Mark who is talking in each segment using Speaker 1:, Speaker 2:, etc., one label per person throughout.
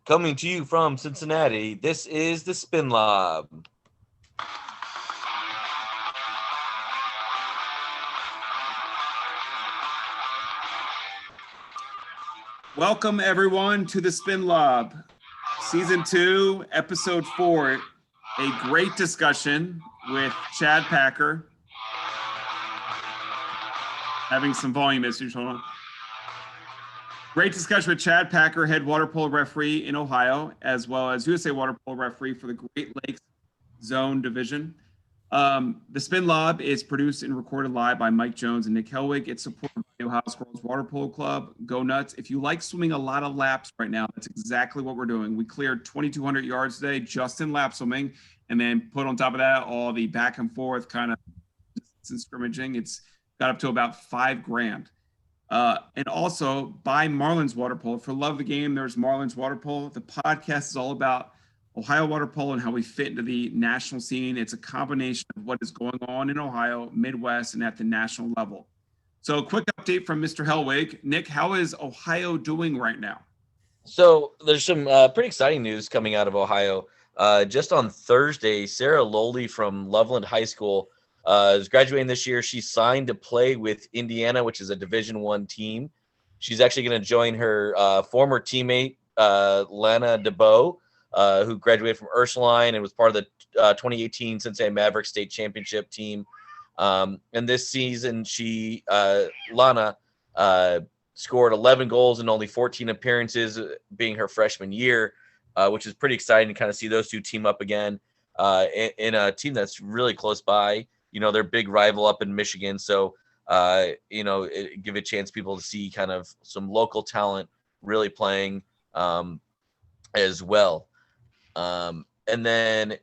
Speaker 1: Coming to you from Cincinnati, this is the Spin Lob.
Speaker 2: Welcome, everyone, to the Spin Lob, Season 2, Episode 4. A great discussion with Chad Packer. Having some volume issues, hold on. Great discussion with Chad Packer, head water polo referee in Ohio, as well as USA water polo referee for the Great Lakes Zone Division. The Spin Lob is produced and recorded live by Mike Jones and Nick Helwig. It's supported by the Ohio Squirrels Water Polo Club. Go nuts. If you like swimming a lot of laps right now, that's exactly what we're doing. We cleared 2,200 yards today just in lap swimming, and then put on top of that all the back and forth kind of distance scrimmaging. It's got up to about $5,000. And also by Marlins Water Polo. For love of the game, there's Marlins Water Polo. The podcast is all about Ohio water polo and how we fit into the national scene. It's a combination of what is going on in Ohio, Midwest, and at the national level. So a quick update from Mr. Helwig. Nick, how is Ohio doing right now?
Speaker 1: So there's some pretty exciting news coming out of Ohio. Just on Thursday, Sarah Loley from Loveland High School is graduating this year. She signed to play with Indiana, which is a Division I team. She's actually going to join her former teammate, Lana DeBow, who graduated from Ursuline and was part of the 2018 Cincinnati Mavericks State Championship team. And this season, Lana, scored 11 goals in only 14 appearances, being her freshman year, which is pretty exciting to kind of see those two team up again in a team that's really close by. You know, they're big rival up in Michigan. So, give a chance people to see kind of some local talent really playing as well. And then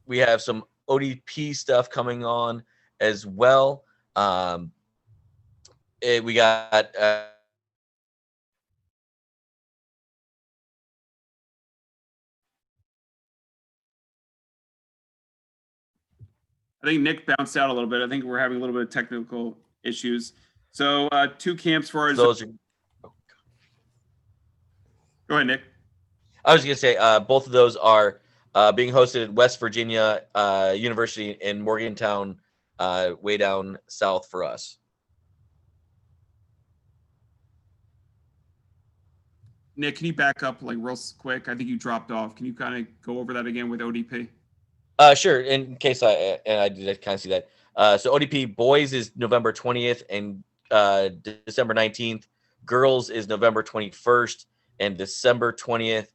Speaker 1: we have some ODP stuff coming on as well. We got
Speaker 2: I think Nick bounced out a little bit. I think we're having a little bit of technical issues. So two camps for us.
Speaker 1: those.
Speaker 2: Go ahead, Nick.
Speaker 1: I was going to say both of those are being hosted at West Virginia University in Morgantown, way down south for us.
Speaker 2: Nick, can you back up like real quick? I think you dropped off. Can you kind of go over that again with ODP?
Speaker 1: Sure. In case I did kind of see that. So ODP boys is November 20th and December 19th. Girls is November 21st and December 20th.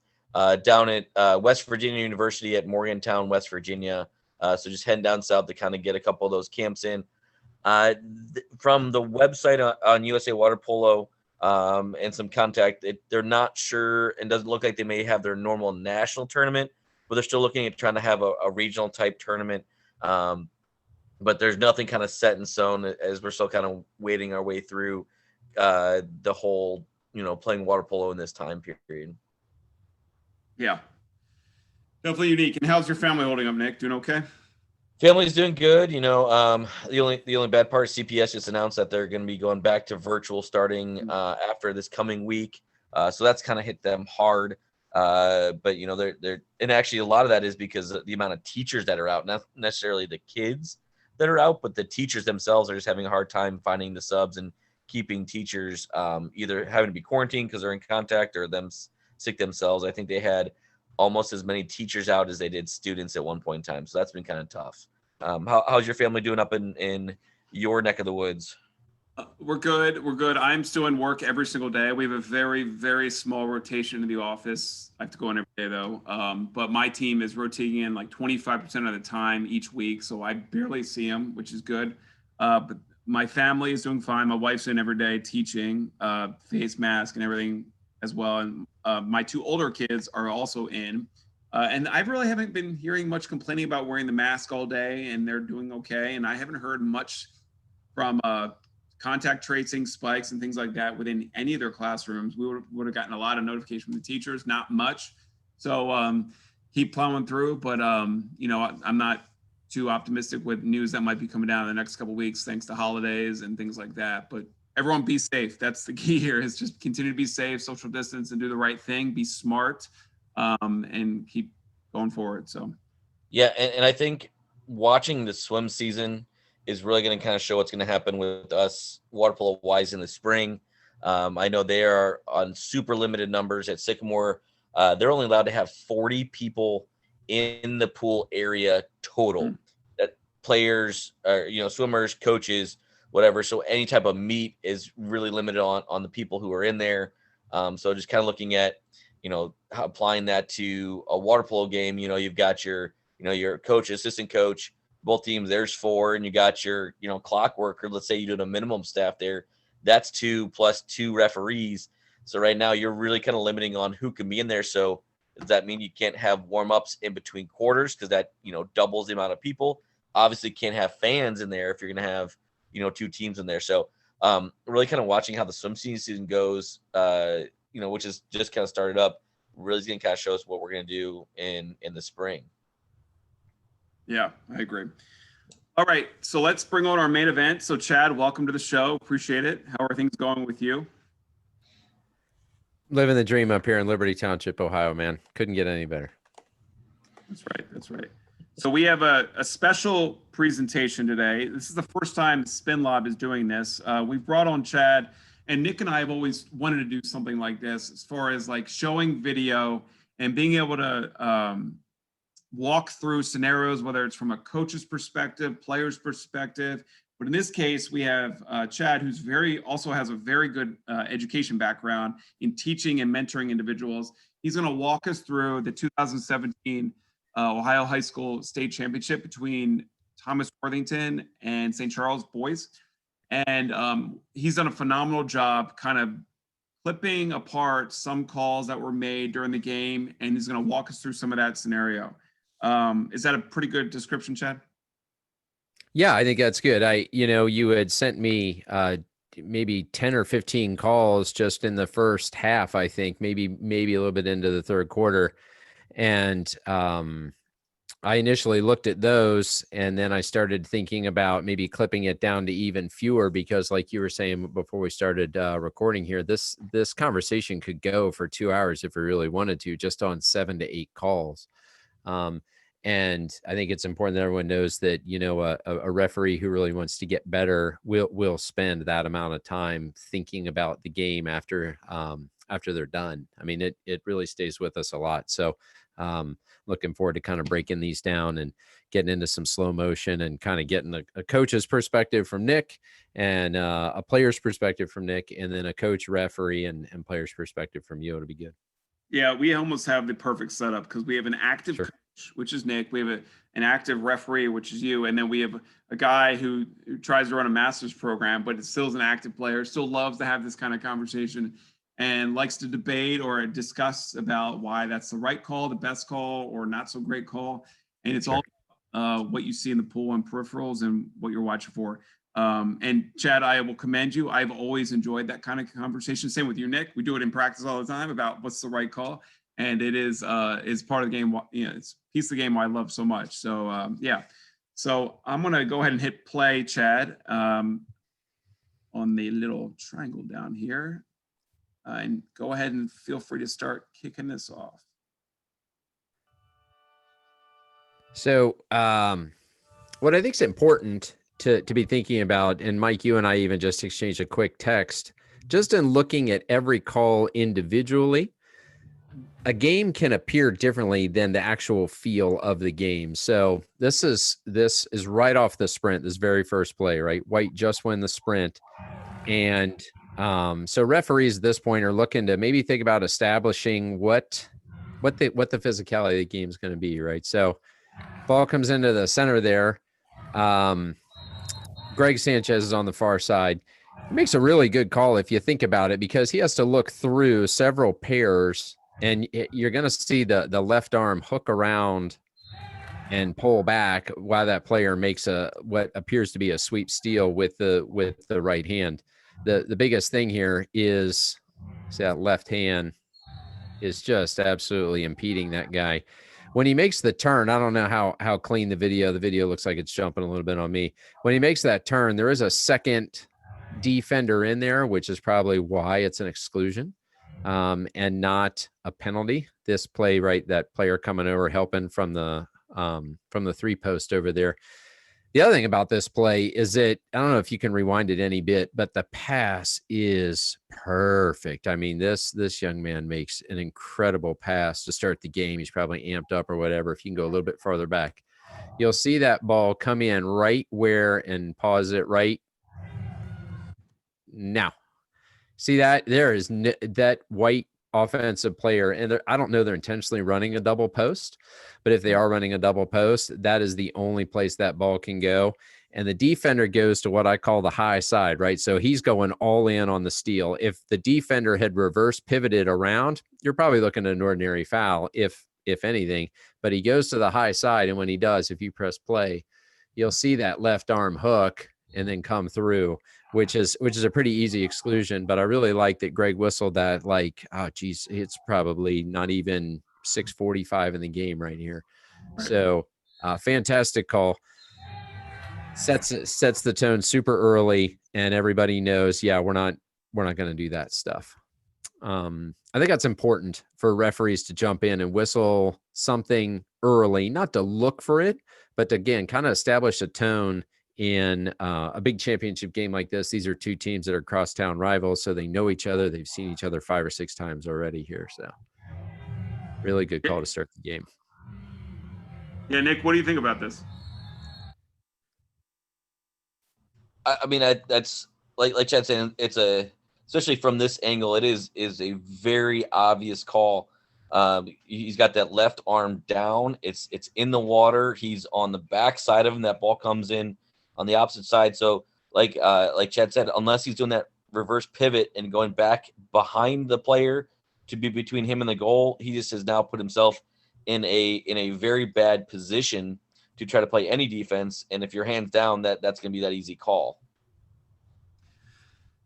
Speaker 1: Down at West Virginia University at Morgantown, West Virginia. So just heading down south to kind of get a couple of those camps in. From the website on USA Water Polo and some contact, they're not sure and doesn't look like they may have their normal national tournament, but they're still looking at trying to have a regional type tournament. But there's nothing kind of set in stone as we're still kind of wading our way through the whole, playing water polo in this time period.
Speaker 2: Yeah, definitely unique. And how's your family holding up, Nick? Doing okay?
Speaker 1: Family's doing good. The only bad part is CPS just announced that they're going to be going back to virtual starting after this coming week. So that's kind of hit them hard. But they're and actually a lot of that is because of the amount of teachers that are out, not necessarily the kids that are out, but the teachers themselves are just having a hard time finding the subs and keeping teachers either having to be quarantined because they're in contact or them sick themselves. I think they had almost as many teachers out as they did students at one point in time. So that's been kind of tough. How's your family doing up in your neck of the woods?
Speaker 2: We're good. We're good. I'm still in work every single day. We have a very, very small rotation in the office. I have to go in every day though. But my team is rotating in like 25% of the time each week. So I barely see them, which is good. But my family is doing fine. My wife's in every day teaching, face mask and everything as well. And my two older kids are also in. And I really haven't been hearing much complaining about wearing the mask all day, and they're doing okay. And I haven't heard much from contact tracing spikes and things like that within any of their classrooms. We would have gotten a lot of notification from the teachers, not much. So keep plowing through. But, I'm not too optimistic with news that might be coming down in the next couple of weeks, thanks to holidays and things like that. But everyone be safe. That's the key here, is just continue to be safe, social distance, and do the right thing. Be smart. and keep going forward. So
Speaker 1: Yeah, and I think watching the swim season is really going to kind of show what's going to happen with us water polo wise in the spring. I know they are on super limited numbers at Sycamore. They're only allowed to have 40 people in the pool area total. That players, or swimmers, coaches, whatever. So any type of meet is really limited on the people who are in there. So just kind of looking at applying that to a water polo game. You've got your coach, assistant coach, both teams, there's 4, and you got your, clock worker. Let's say you did a minimum staff there. That's 2 plus 2 referees. So right now you're really kind of limiting on who can be in there. So does that mean you can't have warm-ups in between quarters? Because that, doubles the amount of people. Obviously can't have fans in there if you're going to have, 2 teams in there. So really kind of watching how the swim season goes, which is just kind of started up, really is going to kind of show us what we're going to do in the spring.
Speaker 2: Yeah, I agree. All right, so let's bring on our main event. So Chad, welcome to the show. Appreciate it. How are things going with you?
Speaker 3: Living the dream up here in Liberty Township, Ohio, man. Couldn't get any better.
Speaker 2: That's right. So we have a special presentation today. This is the first time Spin Lab is doing this. We've brought on Chad, and Nick and I have always wanted to do something like this as far as like showing video and being able to walk through scenarios, whether it's from a coach's perspective, player's perspective. But in this case, we have Chad, who's also has a very good education background in teaching and mentoring individuals. He's going to walk us through the 2017 Ohio High School State Championship between Thomas Worthington and St. Charles boys. And he's done a phenomenal job kind of clipping apart some calls that were made during the game, and he's going to walk us through some of that scenario. Is that a pretty good description, Chad?
Speaker 3: Yeah, I think that's good. You had sent me maybe 10 or 15 calls just in the first half, I think, maybe a little bit into the third quarter. And I initially looked at those, and then I started thinking about maybe clipping it down to even fewer, because like you were saying before we started recording here, this conversation could go for 2 hours if we really wanted to, just on 7 to 8 calls. And I think it's important that everyone knows that, a referee who really wants to get better will spend that amount of time thinking about the game after they're done. I mean, it really stays with us a lot. So looking forward to kind of breaking these down and getting into some slow motion and kind of getting a coach's perspective from Nick, and a player's perspective from Nick, and then a coach, referee, and player's perspective from you. It'll be good.
Speaker 2: Yeah, we almost have the perfect setup because we have an active coach, which is Nick. We have an active referee, which is you. And then we have a guy who tries to run a master's program, but still is an active player, still loves to have this kind of conversation and likes to debate or discuss about why that's the right call, the best call, or not so great call. And it's all what you see in the pool and peripherals and what you're watching for. And Chad, I will commend you. I've always enjoyed that kind of conversation. Same with you, Nick. We do it in practice all the time about what's the right call. And it is part of the game. It's a piece of the game I love so much. So yeah. So I'm going to go ahead and hit play, Chad, on the little triangle down here. And go ahead and feel free to start kicking this off.
Speaker 3: So what I think is important to be thinking about, and Mike, you and I even just exchanged a quick text, just in looking at every call individually, a game can appear differently than the actual feel of the game. So this is right off the sprint, this very first play, right? White just won the sprint. And so referees at this point are looking to maybe think about establishing what the physicality of the game is going to be, right? So ball comes into the center there. Greg Sanchez is on the far side. He makes a really good call if you think about it, because he has to look through several pairs, and you're going to see the left arm hook around and pull back while that player makes what appears to be a sweep steal with the right hand. The biggest thing here is, see, that left hand is just absolutely impeding that guy. When he makes the turn, I don't know how clean the video looks like it's jumping a little bit on me. When he makes that turn, there is a second defender in there, which is probably why it's an exclusion. and not a penalty. This play, right, that player coming over helping from the 3-post over there. The other thing about this play is that I don't know if you can rewind it any bit, but the pass is perfect. I mean, this young man makes an incredible pass to start the game. He's probably amped up or whatever. If you can go a little bit farther back, you'll see that ball come in right where, and pause it right now. See that there is that white offensive player, and I don't know they're intentionally running a double post, but if they are running a double post, that is the only place that ball can go. And the defender goes to what I call the high side, right? So he's going all in on the steal. If the defender had reverse pivoted around, you're probably looking at an ordinary foul, if anything. But he goes to the high side, and when he does, if you press play, you'll see that left arm hook and then come through, which is a pretty easy exclusion. But I really like that Greg whistled that, like, oh geez, it's probably not even 6:45 in the game right here. Right. So fantastic call. Sets the tone super early, and everybody knows, yeah, we're not going to do that stuff. I think that's important for referees to jump in and whistle something early, not to look for it, but to, again, kind of establish a tone in a big championship game like this. These are two teams that are crosstown rivals, so they know each other. They've seen each other 5 or 6 times already here. So really good call to start the game.
Speaker 2: Yeah, Nick, what do you think about this?
Speaker 1: I mean, that's like Chad saying, it's especially from this angle, it is a very obvious call. He's got that left arm down. It's in the water. He's on the back side of him. That ball comes in on the opposite side. So like Chad said, unless he's doing that reverse pivot and going back behind the player to be between him and the goal, he just has now put himself in a very bad position to try to play any defense. And if your hand's down, that's going to be that easy call.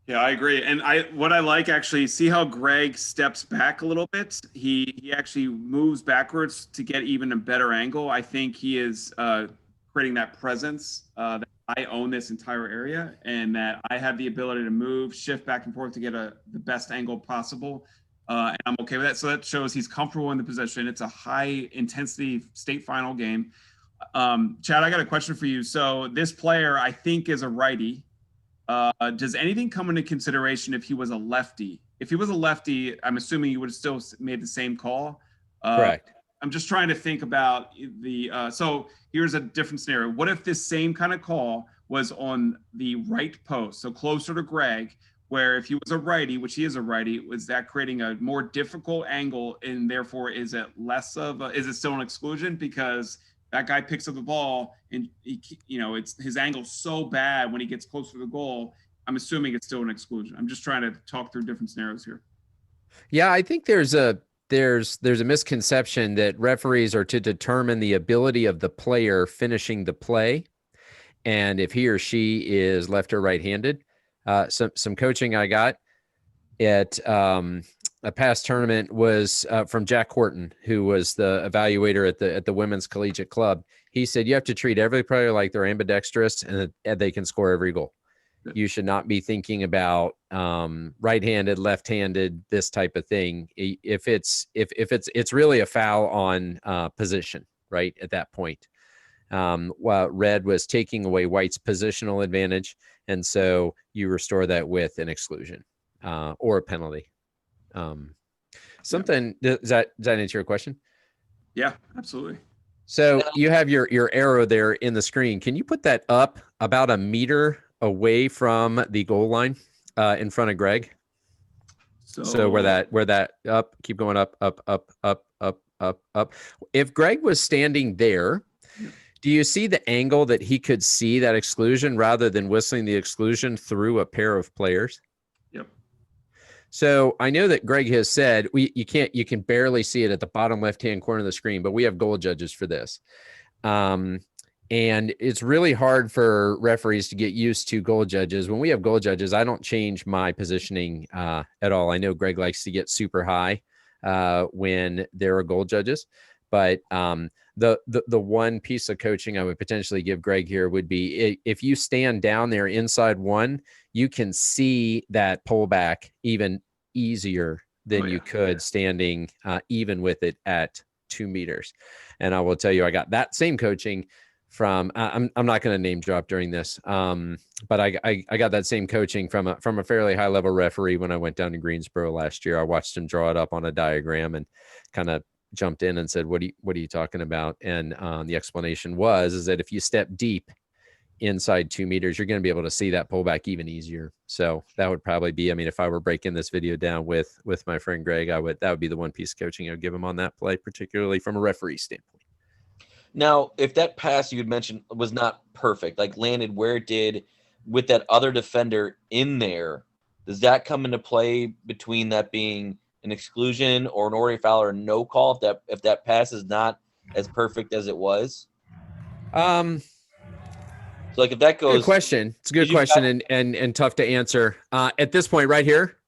Speaker 2: Yeah, I agree. And what I like, actually, see how Greg steps back a little bit. He actually moves backwards to get even a better angle. I think he is creating that presence that I own this entire area, and that I have the ability to move, shift back and forth to get the best angle possible. And I'm okay with that. So that shows he's comfortable in the position. It's a high intensity state final game. Chad, I got a question for you. So this player, I think, is a righty. Does anything come into consideration if he was a lefty? If he was a lefty, I'm assuming you would have still made the same call.
Speaker 3: Correct.
Speaker 2: I'm just trying to think about so here's a different scenario. What if this same kind of call was on the right post, so closer to Greg, where if he was a righty, which he is a righty, was that creating a more difficult angle, and therefore is it still an exclusion because that guy picks up the ball and it's his angle's so bad when he gets close to the goal? I'm assuming it's still an exclusion. I'm just trying to talk through different scenarios here.
Speaker 3: Yeah, I think there's a misconception that referees are to determine the ability of the player finishing the play, and if he or she is left or right-handed. Some coaching I got at a past tournament was from Jack Horton, who was the evaluator at the Women's Collegiate Club. He said, you have to treat every player like they're ambidextrous and they can score every goal. You should not be thinking about right-handed, left-handed, this type of thing. If it's really a foul on position, right, at that point. While red was taking away white's positional advantage, and so you restore that with an exclusion or a penalty. Does that answer your question?
Speaker 2: Yeah, absolutely.
Speaker 3: So you have your arrow there in the screen. Can you put that up about a meter away from the goal line in front of Greg? So where that up, keep going up. If Greg was standing there, do you see the angle that he could see that exclusion rather than whistling the exclusion through a pair of players?
Speaker 2: Yep.
Speaker 3: So I know that Greg has said you can barely see it at the bottom left-hand corner of the screen, but we have goal judges for this. And it's really hard for referees to get used to goal judges. When we have goal judges, I don't change my positioning at all. I know Greg likes to get super high when there are goal judges, but the one piece of coaching I would potentially give Greg here would be if you stand down there inside one, you can see that pullback even easier than you could standing even with it at 2 meters. And I will tell you, I got that same coaching from I'm not going to name drop during this, but I got that same coaching from a fairly high level referee when I went down to Greensboro last year. I watched him draw it up on a diagram and kind of jumped in and said, what are you talking about? And the explanation is that if you step deep inside 2 meters, you're going to be able to see that pullback even easier. So that would probably be, I mean, if I were breaking this video down with my friend Greg, that would be the one piece of coaching I would give him on that play, particularly from a referee standpoint.
Speaker 1: Now, if that pass you had mentioned was not perfect, like landed where it did with that other defender in there, does that come into play between that being an exclusion or an ordinary foul or no call if that pass is not as perfect as it was? So like if that goes,
Speaker 3: good question. It's a good question and tough to answer. At this point right here,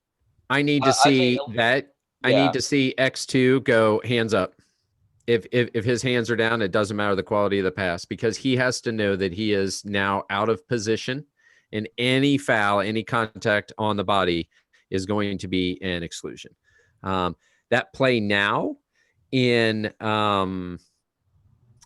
Speaker 3: I need to see that. Yeah. I need to see X2 go hands up. If his hands are down, it doesn't matter the quality of the pass, because he has to know that he is now out of position, and any foul, any contact on the body is going to be an exclusion. That play now in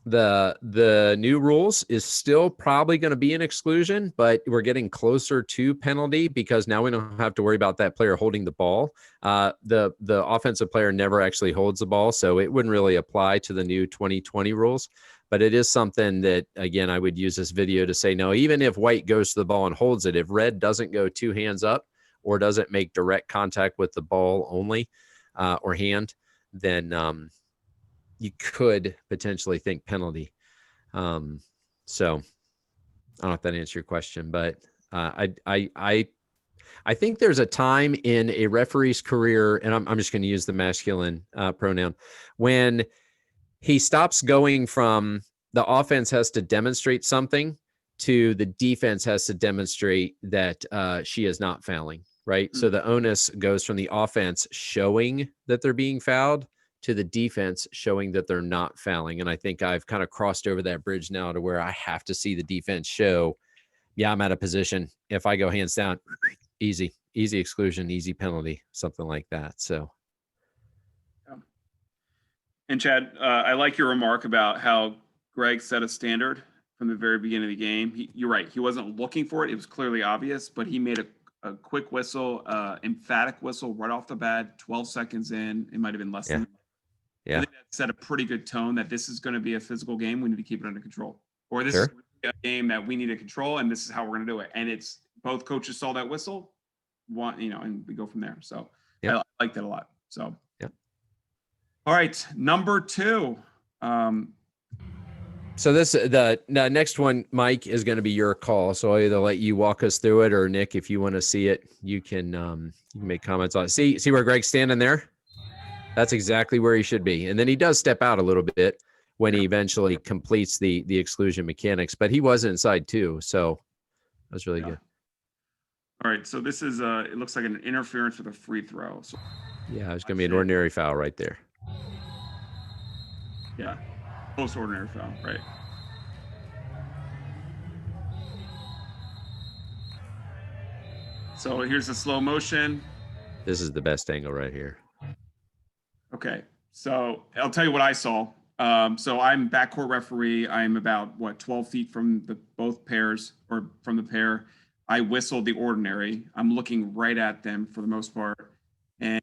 Speaker 3: the new rules is still probably going to be an exclusion, but we're getting closer to penalty because now we don't have to worry about that player holding the ball. The offensive player never actually holds the ball, so it wouldn't really apply to the new 2020 rules. But it is something that, again, I would use this video to say, no, even if white goes to the ball and holds it, if red doesn't go 2 hands up or doesn't make direct contact with the ball only or hand, then you could potentially think penalty. So I don't know if that answers your question, but I think there's a time in a referee's career, and I'm just going to use the masculine pronoun, when he stops going from the offense has to demonstrate something to the defense has to demonstrate that she is not fouling, right? Mm-hmm. So the onus goes from the offense showing that they're being fouled to the defense showing that they're not fouling. And I think I've kind of crossed over that bridge now to where I have to see the defense show, yeah, I'm out of position. If I go hands down, easy exclusion, easy penalty, something like that. So.
Speaker 2: And Chad, I like your remark about how Greg set a standard from the very beginning of the game. You're right. He wasn't looking for it. It was clearly obvious, but he made a quick whistle, emphatic whistle right off the bat, 12 seconds in. It might've been less than. Yeah. I think that set a pretty good tone that this is going to be a physical game. We need to keep it under control, or this is a game that we need to control, and this is how we're going to do it. And it's both coaches saw that whistle, and we go from there. So I like that a lot. So, all right, number 2.
Speaker 3: So the next one, Mike, is going to be your call. So I'll either let you walk us through it, or Nick, if you want to see it, you can make comments on it. See where Greg's standing there? That's exactly where he should be. And then he does step out a little bit when he eventually completes the exclusion mechanics, but he was inside too. So that was really good.
Speaker 2: All right. So this is it looks like an interference with a free throw. So
Speaker 3: yeah, it's going to be an ordinary foul right there.
Speaker 2: Yeah. Post ordinary foul, right. So here's the slow motion.
Speaker 3: This is the best angle right here.
Speaker 2: Okay, so I'll tell you what I saw. So I'm backcourt referee. I'm about 12 feet from both pairs, or from the pair. I whistled the ordinary. I'm looking right at them for the most part, and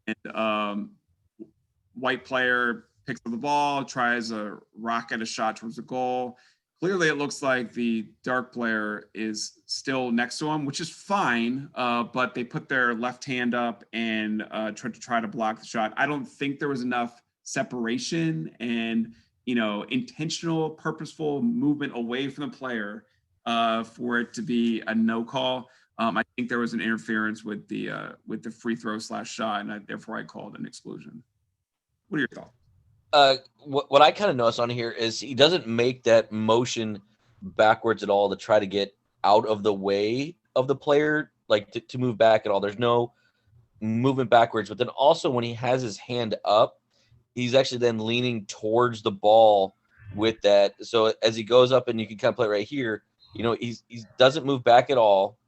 Speaker 2: white player picks up the ball, tries a rocket a shot towards the goal. Clearly, it looks like the dark player is still next to him, which is fine, but they put their left hand up and try to block the shot. I don't think there was enough separation and, intentional, purposeful movement away from the player for it to be a no call. I think there was an interference with the free throw / shot, and therefore I called an exclusion. What are your thoughts?
Speaker 1: What I kind of noticed on here is he doesn't make that motion backwards at all to try to get out of the way of the player, like to move back at all. There's no movement backwards, but then also when he has his hand up, he's actually then leaning towards the ball with that. So as he goes up, and you can kind of play right here, he doesn't move back at all.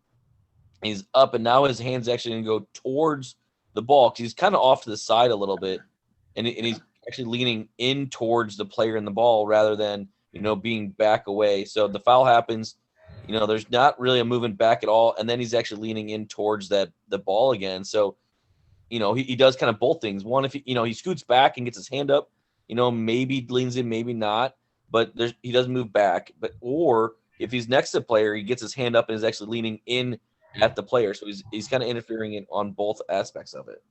Speaker 1: He's up, and now his hand's actually going to go towards the ball because he's kind of off to the side a little bit, and he's actually leaning in towards the player in the ball rather than being back away. So the foul happens. There's not really a movement back at all, and then he's actually leaning in towards the ball again. So he does kind of both things. One, if he scoots back and gets his hand up, maybe leans in, maybe not, but he doesn't move back. Or if he's next to the player, he gets his hand up and is actually leaning in at the player. So he's kind of interfering on both aspects of it.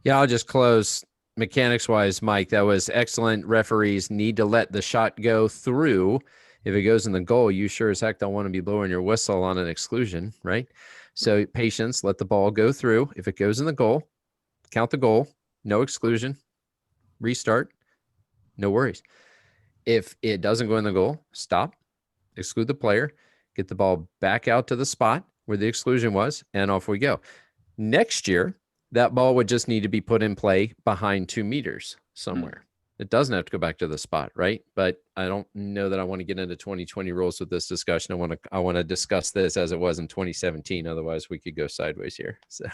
Speaker 3: Yeah, I'll just close mechanics wise, Mike. That was excellent. Referees need to let the shot go through. If it goes in the goal, you sure as heck don't want to be blowing your whistle on an exclusion, right? So patience, let the ball go through. If it goes in the goal, count the goal, no exclusion, restart, no worries. If it doesn't go in the goal, stop, exclude the player, get the ball back out to the spot where the exclusion was, and off we go. Next year, that ball would just need to be put in play behind 2 meters somewhere. It doesn't have to go back to the spot, right? But I don't know that I want to get into 2020 rules with this discussion. I want to discuss this as it was in 2017. Otherwise, we could go sideways here. So,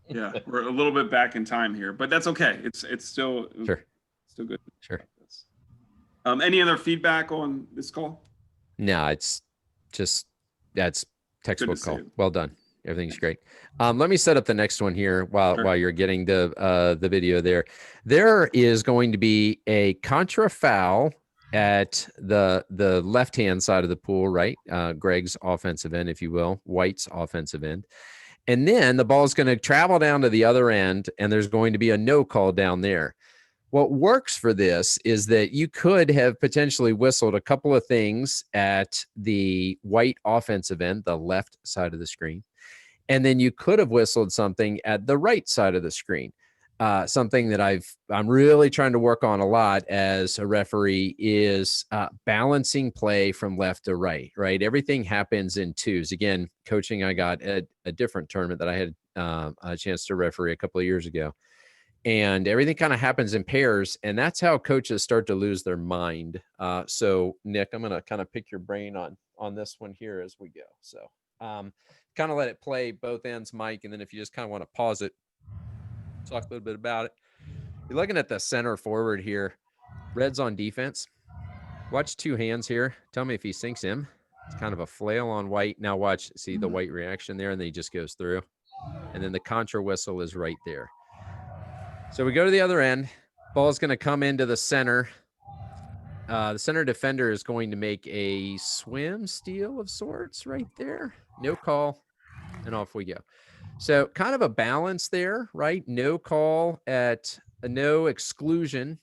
Speaker 2: yeah, we're a little bit back in time here, but that's okay. It's still
Speaker 3: sure,
Speaker 2: still good.
Speaker 3: Sure.
Speaker 2: Any other feedback on this call?
Speaker 3: No, it's just that's textbook call. Well done. Everything's great. Let me set up the next one here while you're getting the video there. There is going to be a contra foul at the left-hand side of the pool, right? Greg's offensive end, if you will, White's offensive end. And then the ball is going to travel down to the other end, and there's going to be a no call down there. What works for this is that you could have potentially whistled a couple of things at the White offensive end, the left side of the screen. And then you could have whistled something at the right side of the screen. Something that I'm really trying to work on a lot as a referee is balancing play from left to right, right? Everything happens in twos. Again, coaching, I got at a different tournament that I had a chance to referee a couple of years ago. And everything kind of happens in pairs. And that's how coaches start to lose their mind. So, Nick, I'm going to kind of pick your brain on this one here as we go. So, kind of let it play both ends, Mike. And then if you just kind of want to pause it, talk a little bit about it. You're looking at the center forward here. Red's on defense. Watch 2 hands here. Tell me if he sinks him. It's kind of a flail on White. Now watch, see the White reaction there, and then he just goes through. And then the contra whistle is right there. So we go to the other end. Ball's going to come into the center. The center defender is going to make a swim steal of sorts right there. No call, and off we go. So kind of a balance there, right? No call at no exclusion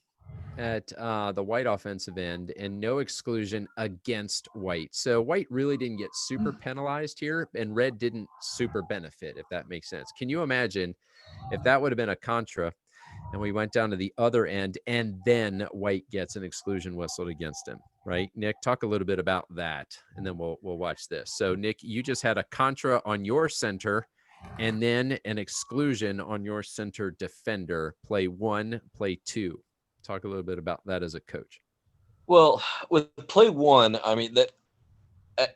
Speaker 3: at the White offensive end and no exclusion against White. So White really didn't get super penalized here, and Red didn't super benefit, if that makes sense. Can you imagine if that would have been a contra and we went down to the other end and then White gets an exclusion whistled against him, right? Nick, talk a little bit about that, and then we'll watch this. So, Nick, you just had a contra on your center and then an exclusion on your center defender. Play 1, play 2. Talk a little bit about that as a coach.
Speaker 1: Well, with play 1, I mean, that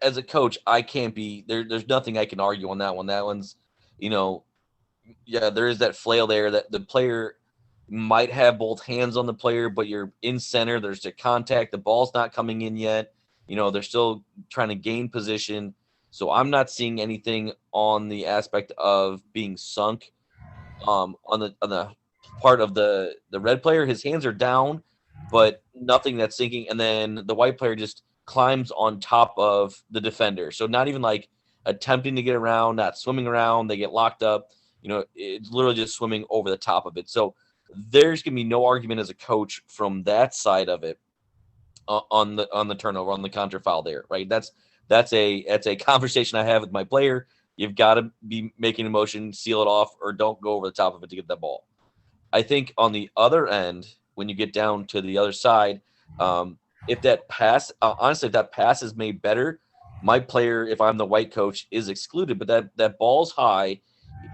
Speaker 1: as a coach, I can't be there. There's nothing I can argue on that one. That one's, yeah, there is that flail there that the player might have both hands on the player, but you're in center. There's the contact. The ball's not coming in yet. They're still trying to gain position. So I'm not seeing anything on the aspect of being sunk on the part of the red player. His hands are down, but nothing that's sinking. And then the white player just climbs on top of the defender. So not even like attempting to get around, not swimming around. They get locked up. It's literally just swimming over the top of it. So there's going to be no argument as a coach from that side of it on the turnover, on the contra foul there, right? That's a conversation I have with my player. You've got to be making a motion, seal it off, or don't go over the top of it to get that ball. I think on the other end, when you get down to the other side, if that pass, honestly, if that pass is made better, my player, if I'm the white coach, is excluded. But that ball's high.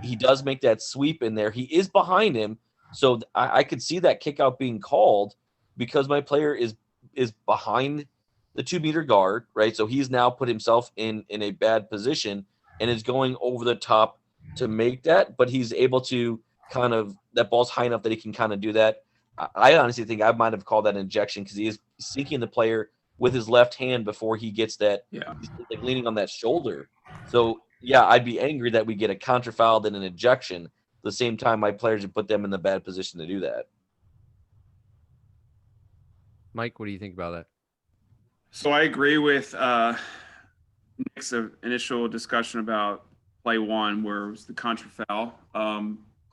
Speaker 1: He does make that sweep in there. He is behind him. So I could see that kick out being called because my player is behind the 2-meter guard, right? So he's now put himself in a bad position and is going over the top to make that, but he's able to kind of that ball's high enough that he can kind of do that. I honestly think I might have called that an injection because he is sinking the player with his left hand before he gets that.
Speaker 2: Yeah.
Speaker 1: He's like leaning on that shoulder. So yeah, I'd be angry that we get a contra foul than an ejection. At the same time, my players would put them in the bad position to do that.
Speaker 3: Mike, what do you think about that?
Speaker 2: So I agree with Nick's initial discussion about play one, where it was the contra foul.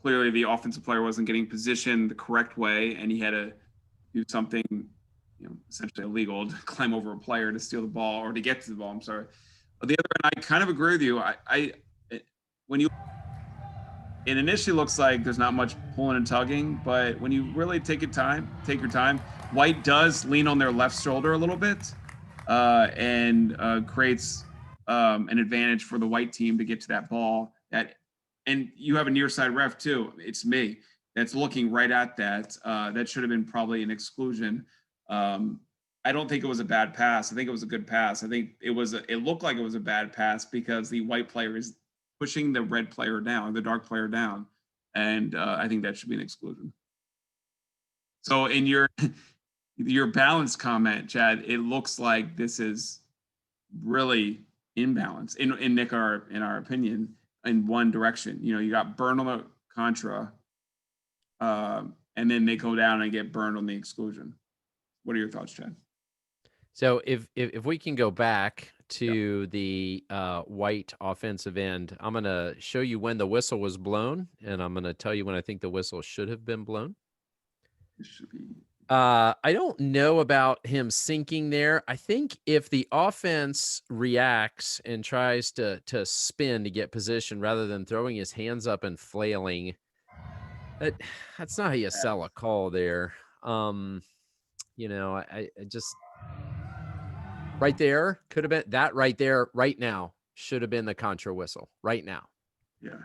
Speaker 2: Clearly, the offensive player wasn't getting positioned the correct way, and he had to do something, essentially illegal to climb over a player to steal the ball or to get to the ball. I'm sorry. But the other end, I kind of agree with you. When you, it initially looks like there's not much pulling and tugging, but when you really take your time, White does lean on their left shoulder a little bit, and creates an advantage for the white team to get to that ball. And you have a near side ref too. It's me that's looking right at that. That should have been probably an exclusion. I don't think it was a bad pass. I think it was a good pass. I think it looked like it was a bad pass because the white player is pushing the red player down, the dark player down, and I think that should be an exclusion. So in your balance comment, Chad, it looks like this is really imbalance in our opinion, in one direction. You got burned on the contra, and then they go down and get burned on the exclusion. What are your thoughts, Chad?
Speaker 3: So if we can go back to the white offensive end, I'm going to show you when the whistle was blown, and I'm going to tell you when I think the whistle should have been blown.
Speaker 2: It should be.
Speaker 3: I don't know about him sinking there. I think if the offense reacts and tries to spin to get position rather than throwing his hands up and flailing, that's not how you sell a call there. I just right there could have been that right there right now should have been the contra whistle right now.
Speaker 2: Yeah.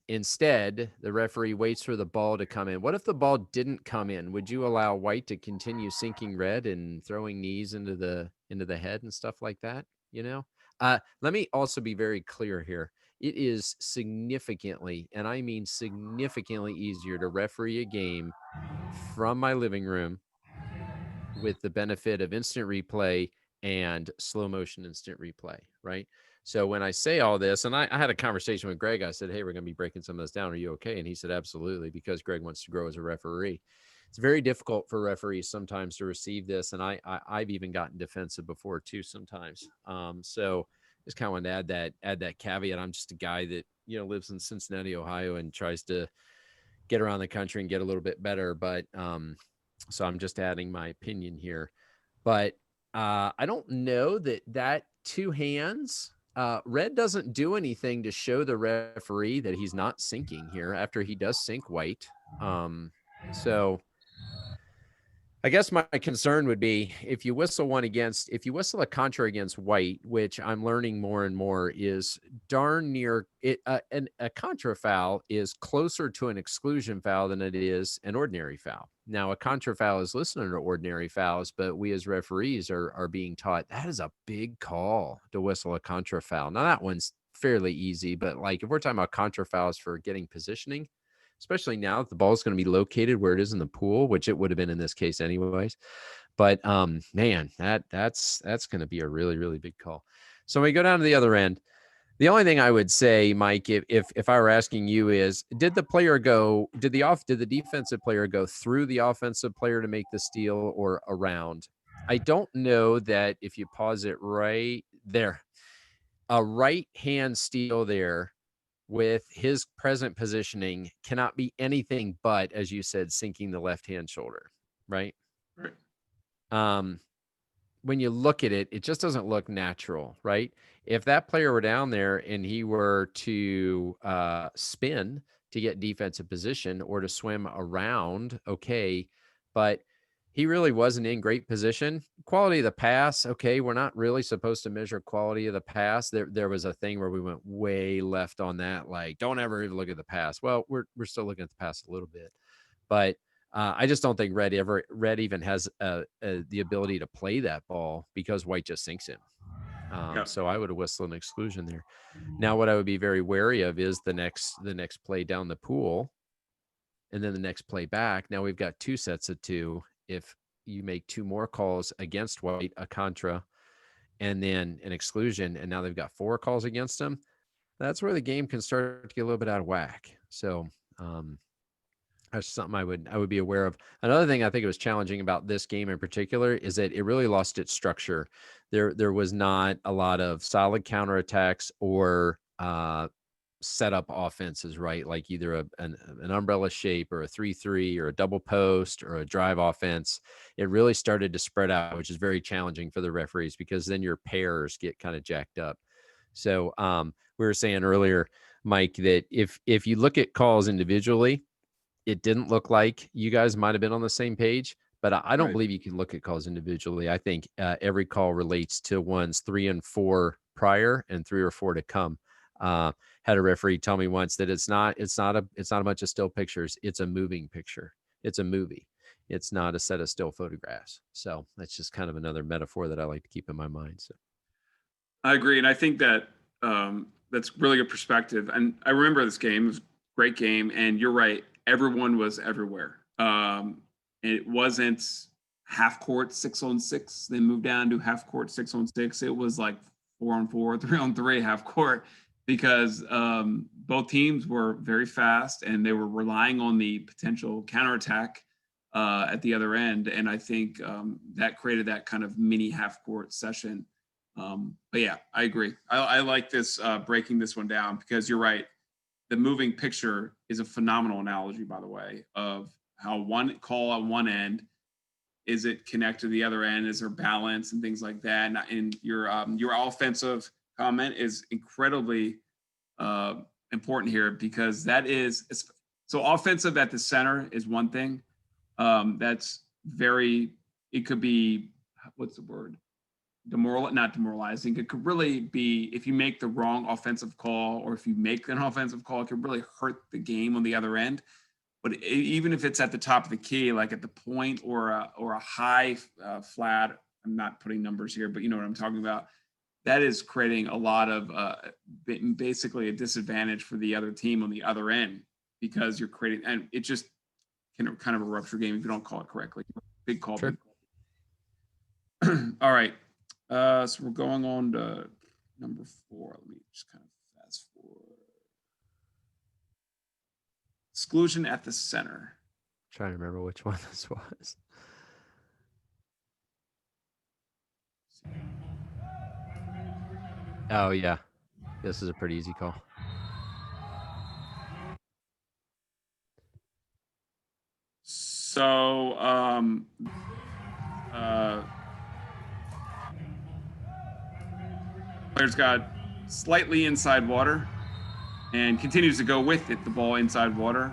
Speaker 3: Instead, the referee waits for the ball to come in. What if the ball didn't come in? Would you allow White to continue sinking red and throwing knees into the head and stuff like that? Let me also be very clear here. It is significantly, and I mean significantly, easier to referee a game from my living room with the benefit of instant replay and slow motion instant replay, right? So when I say all this, and I had a conversation with Greg, I said, hey, we're going to be breaking some of this down. Are you okay? And he said, absolutely, because Greg wants to grow as a referee. It's very difficult for referees sometimes to receive this. And I've even gotten defensive before too sometimes. So just kind of wanted to add that caveat. I'm just a guy that, lives in Cincinnati, Ohio, and tries to get around the country and get a little bit better. But so I'm just adding my opinion here. But I don't know that two hands, red doesn't do anything to show the referee that he's not sinking here after he does sink white. So I guess my concern would be if you whistle a contra against white, which I'm learning more and more is darn near it. A contra foul is closer to an exclusion foul than it is an ordinary foul. Now, a contra foul is listed under ordinary fouls, but we as referees are being taught that is a big call to whistle a contra foul. Now, that one's fairly easy, but like if we're talking about contra fouls for getting positioning, especially now that the ball is going to be located where it is in the pool, which it would have been in this case anyways. But man, that's going to be a really, really big call. So when we go down to the other end, the only thing I would say, Mike, if I were asking you is, did the defensive player go through the offensive player to make the steal or around? I don't know that if you pause it right there, a right hand steal there with his present positioning cannot be anything but, as you said, sinking the left-hand shoulder, right?
Speaker 2: Right.
Speaker 3: When you look at it, it just doesn't look natural, right? If that player were down there and he were to spin to get defensive position or to swim around, okay, but he really wasn't in great position. Quality of the pass, okay, we're not really supposed to measure quality of the pass. There was a thing where we went way left on that, like don't ever even look at the pass. Well, we're still looking at the pass a little bit, but I just don't think Red even has the ability to play that ball because White just sinks him.
Speaker 2: Yep.
Speaker 3: So I would have whistled an exclusion there. Now, what I would be very wary of is the next play down the pool, and then the next play back. Now we've got 2 sets of 2. If you make 2 more calls against white, a contra, and then an exclusion, and now they've got 4 calls against them, that's where the game can start to get a little bit out of whack. So that's something I would be aware of. Another thing I think it was challenging about this game in particular is that it really lost its structure. There was not a lot of solid counterattacks or set up offenses, right? Like either an umbrella shape or a 3-3 or a double post or a drive offense. It really started to spread out, which is very challenging for the referees because then your pairs get kind of jacked up. So we were saying earlier, Mike, that if you look at calls individually, it didn't look like you guys might have been on the same page, but I don't believe you can look at calls individually. I think every call relates to ones 3 and 4 prior and 3 or 4 to come. Had a referee tell me once that it's not a bunch of still pictures. It's a moving picture. It's a movie. It's not a set of still photographs. So that's just kind of another metaphor that I like to keep in my mind. So
Speaker 2: I agree, and I think that that's really good perspective. And I remember this game; it was a great game. And you're right; everyone was everywhere. It wasn't half court 6-on-6. They moved down to half court 6-on-6. It was like 4-on-4, 3-on-3, half court, because both teams were very fast and they were relying on the potential counterattack at the other end. And I think that created that kind of mini half court session. But yeah, I agree. I like this breaking this one down because you're right. The moving picture is a phenomenal analogy, by the way, of how one call at one end, is it connected to the other end? Is there balance and things like that? And your offensive comment is incredibly important here because that is so offensive at the center is one thing. That's very, it could be, what's the word? Not demoralizing. It could really be if you make the wrong offensive call or if you make an offensive call, it could really hurt the game on the other end. But even if it's at the top of the key, like at the point or a high flat, I'm not putting numbers here, but you know what I'm talking about. That is creating a lot of basically a disadvantage for the other team on the other end because you're creating, and it just can kind of erupt your game if you don't call it correctly. Big call.
Speaker 3: Sure.
Speaker 2: Big call. All right. So we're going on to number 4. Let me just kind of fast forward. Exclusion at the center.
Speaker 3: trying to remember which one this was. Oh yeah, this is a pretty easy call.
Speaker 2: So player's got slightly inside water and continues to go with it, the ball inside water.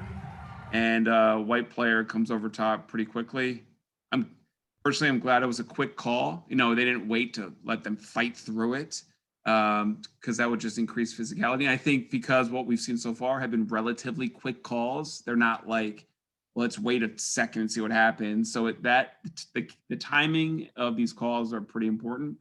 Speaker 2: And white player comes over top pretty quickly. I'm glad it was a quick call. You know, they didn't wait to let them fight through it because that would just increase physicality. And I think because what we've seen so far have been relatively quick calls. They're not like, let's wait a second and see what happens. So the timing of these calls are pretty important.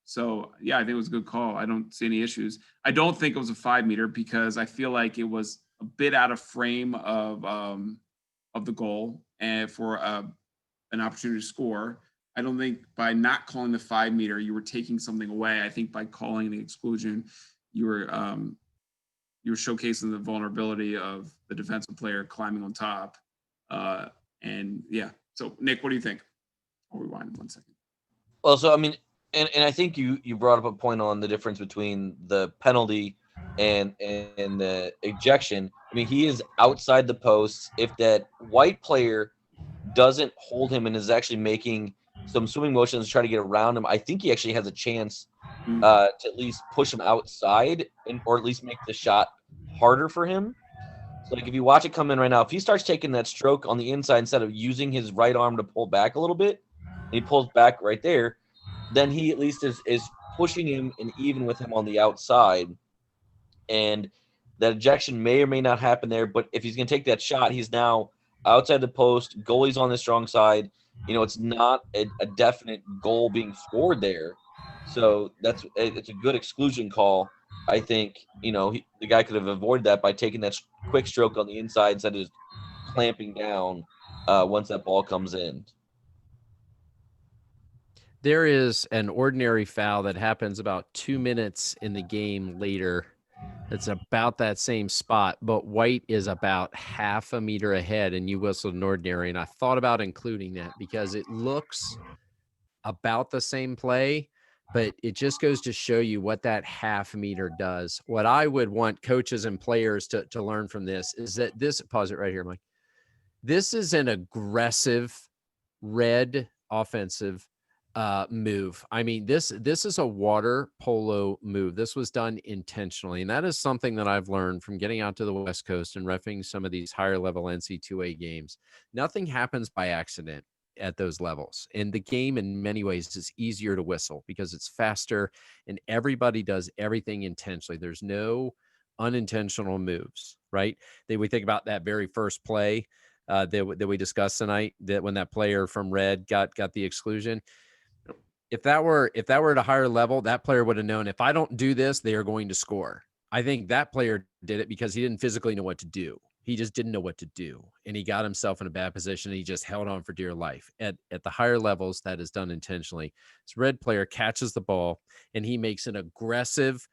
Speaker 2: So yeah, I think it was a good call. I don't see any issues. I don't think it was a 5 meter because I feel like it was a bit out of frame of the goal and for an opportunity to score. I don't think by not calling the 5 meter, you were taking something away. I think by calling the exclusion, you were showcasing the vulnerability of the defensive player climbing on top. And yeah, so Nick, what do you think? I'll rewind 1 second.
Speaker 1: Well, so I mean, and I think you brought up a point on the difference between the penalty and the ejection. I mean, he is outside the post. If that white player doesn't hold him and is actually making some swimming motions to try to get around him, I think he actually has a chance to at least push him outside or at least make the shot harder for him. So like if you watch it come in right now, if he starts taking that stroke on the inside instead of using his right arm to pull back a little bit, and he pulls back right there, then he at least is pushing him and even with him on the outside. And that ejection may or may not happen there, but if he's going to take that shot, he's now outside the post, goalie's on the strong side. You know, it's not a definite goal being scored there. So it's a good exclusion call. I think, the guy could have avoided that by taking that quick stroke on the inside instead of just clamping down once that ball comes in.
Speaker 3: There is an ordinary foul that happens about 2 minutes in the game later. It's about that same spot, but White is about half a meter ahead, and you whistled an ordinary. And I thought about including that because it looks about the same play, but it just goes to show you what that half meter does. What I would want coaches and players to learn from this is that pause it right here, Mike. This is an aggressive red offensive move. I mean, this is a water polo move. This was done intentionally, and that is something that I've learned from getting out to the West Coast and reffing some of these higher level NC2A games. Nothing happens by accident at those levels, and the game in many ways is easier to whistle because it's faster and everybody does everything intentionally. There's no unintentional moves, right? We think about that very first play that we discussed tonight, that when that player from red got the exclusion. If that were at a higher level, that player would have known, if I don't do this, they are going to score. I think that player did it because he didn't physically know what to do. He just didn't know what to do, and he got himself in a bad position. And he just held on for dear life. At the higher levels, that is done intentionally. This red player catches the ball and he makes an aggressive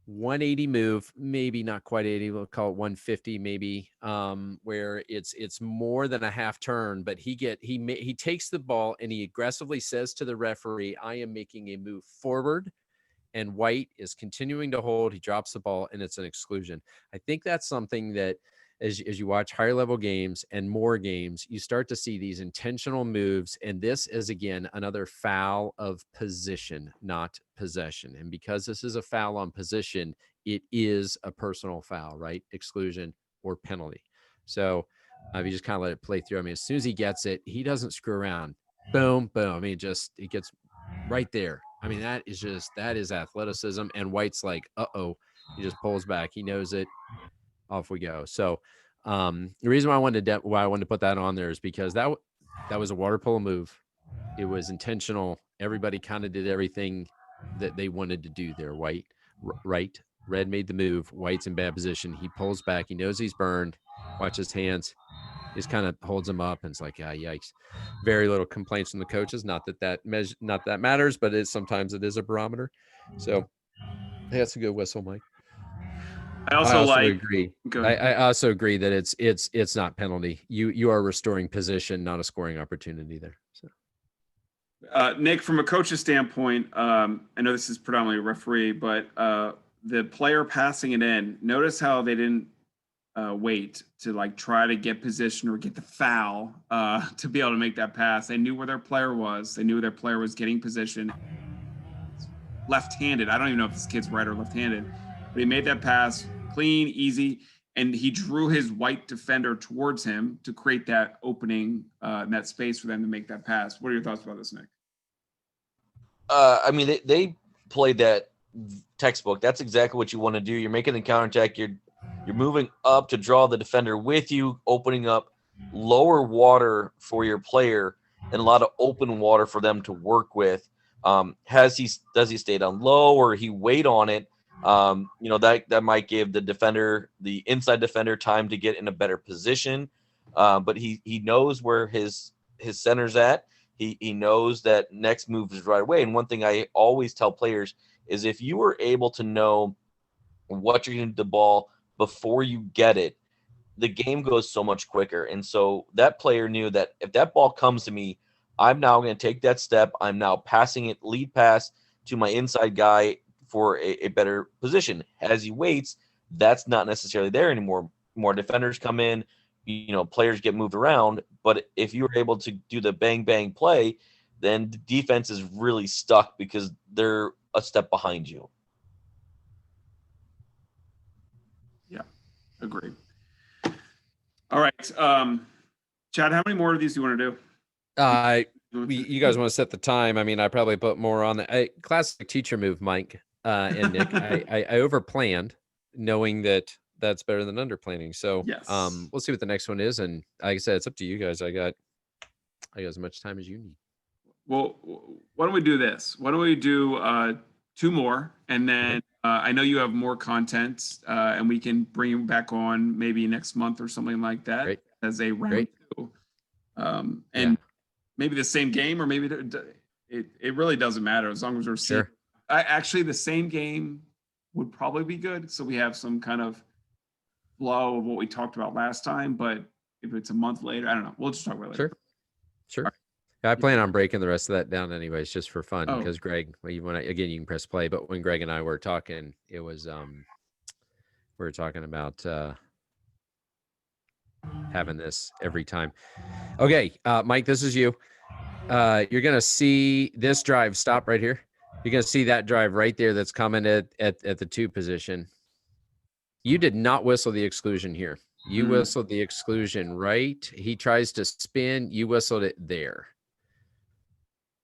Speaker 3: 180 move, maybe not quite 80, we'll call it 150 maybe, where it's more than a half turn, but he takes the ball and he aggressively says to the referee, I am making a move forward, and White is continuing to hold. He drops the ball and it's an exclusion. I think that's something that as you watch higher level games and more games, you start to see these intentional moves. And this is, again, another foul of position, not possession. And because this is a foul on position, it is a personal foul, right? Exclusion or penalty. So if you just kind of let it play through, I mean, as soon as he gets it, he doesn't screw around. Boom, boom. I mean, it gets right there. I mean, that is athleticism. And White's like, he just pulls back. He knows it. Off we go. So the reason why I wanted to put that on there is because that was a water polo move. It was intentional. Everybody kind of did everything that they wanted to do there. Right. Red made the move. White's in bad position. He pulls back. He knows he's burned. Watch his hands. He just kind of holds him up and it's like, yikes. Very little complaints from the coaches. Not that matters, but sometimes it is a barometer. So that's a good whistle, Mike.
Speaker 2: I also
Speaker 3: agree. I also agree that it's not penalty. You are restoring position, not a scoring opportunity there. So,
Speaker 2: Nick, from a coach's standpoint, I know this is predominantly a referee, but the player passing it in, notice how they didn't wait to try to get position or get the foul to be able to make that pass. They knew where their player was. They knew their player was getting position. Left-handed. I don't even know if this kid's right or left-handed, but he made that pass clean, easy, and he drew his White defender towards him to create that opening and that space for them to make that pass. What are your thoughts about this, Nick?
Speaker 1: I mean, they played that textbook. That's exactly what you want to do. You're making the counterattack. You're moving up to draw the defender with you, opening up lower water for your player and a lot of open water for them to work with. Does he stay down low or he wait on it? That might give the inside defender, time to get in a better position. But he knows where his center's at. He knows that next move is right away. And one thing I always tell players is if you are able to know what you're going to do the ball before you get it, the game goes so much quicker. And so that player knew that if that ball comes to me, I'm now going to take that step. I'm now passing it lead pass to my inside guy for a better position. As he waits, that's not necessarily there anymore. More defenders come in, players get moved around. But if you're able to do the bang, bang play, then the defense is really stuck because they're a step behind you.
Speaker 2: Yeah, agreed. All right. Chad, how many more of these do you want to do?
Speaker 3: You guys want to set the time? I mean, I probably put more on the classic teacher move, Mike and Nick. I overplanned, knowing that that's better than underplanning. So
Speaker 2: yes.
Speaker 3: We'll see what the next one is. And like I said, it's up to you guys. I got as much time as you need.
Speaker 2: Well, why don't we do this? Why don't we do 2 more, and then I know you have more content, and we can bring you back on maybe next month or something like that
Speaker 3: Great.
Speaker 2: as a round
Speaker 3: Great.
Speaker 2: 2, and maybe the same game, or maybe it really doesn't matter as long as we're seeing.
Speaker 3: Sure.
Speaker 2: Actually, the same game would probably be good, so we have some kind of flow of what we talked about last time. But if it's a month later, I don't know. We'll just talk about it later.
Speaker 3: Sure. I plan on breaking the rest of that down anyways, just for fun.
Speaker 2: Oh.
Speaker 3: Because Greg, again, you can press play, but when Greg and I were talking, it was we were talking about having this every time. Okay, Mike, this is you. You're gonna see this drive stop right here. You're gonna see that drive right there that's coming at the 2 position. You did not whistle the exclusion here. You whistled the exclusion right. He tries to spin. You whistled it there.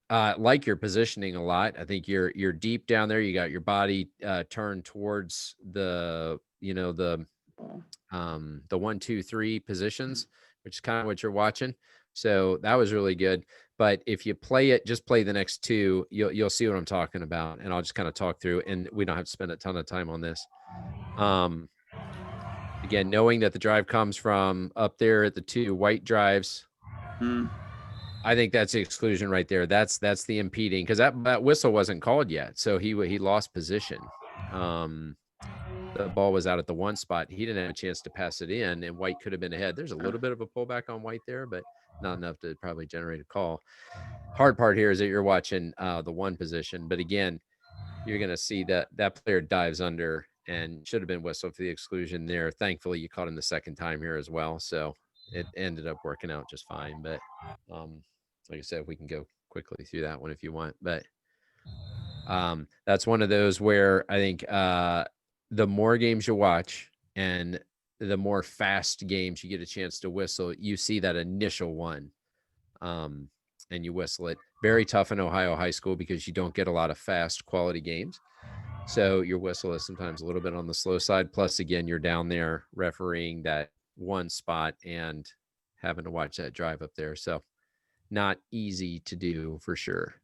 Speaker 3: Like your positioning a lot. I think you're deep down there. You got your body turned towards the 1, 2, 3 positions, which is kind of what you're watching. So that was really good. But if you play it, just play the next 2, you'll see what I'm talking about. And I'll just kind of talk through, and we don't have to spend a ton of time on this. Again, knowing that the drive comes from up there at the 2 white drives. I think that's the exclusion right there. That's the impeding, because that whistle wasn't called yet. So he lost position. The ball was out at the 1 spot. He didn't have a chance to pass it in, and white could have been ahead. There's a little bit of a pullback on white there, but not enough to probably generate a call. Hard part here is that you're watching the 1 position. But again, you're going to see that player dives under and should have been whistled for the exclusion there. Thankfully, you caught him the second time here as well. So it ended up working out just fine. But like I said, we can go quickly through that one if you want. But that's one of those where I think the more games you watch and the more fast games you get a chance to whistle, you see that initial one and you whistle it. Very tough in Ohio high school because you don't get a lot of fast quality games. So your whistle is sometimes a little bit on the slow side. Plus, again, you're down there refereeing that 1 spot and having to watch that drive up there. So not easy to do for sure.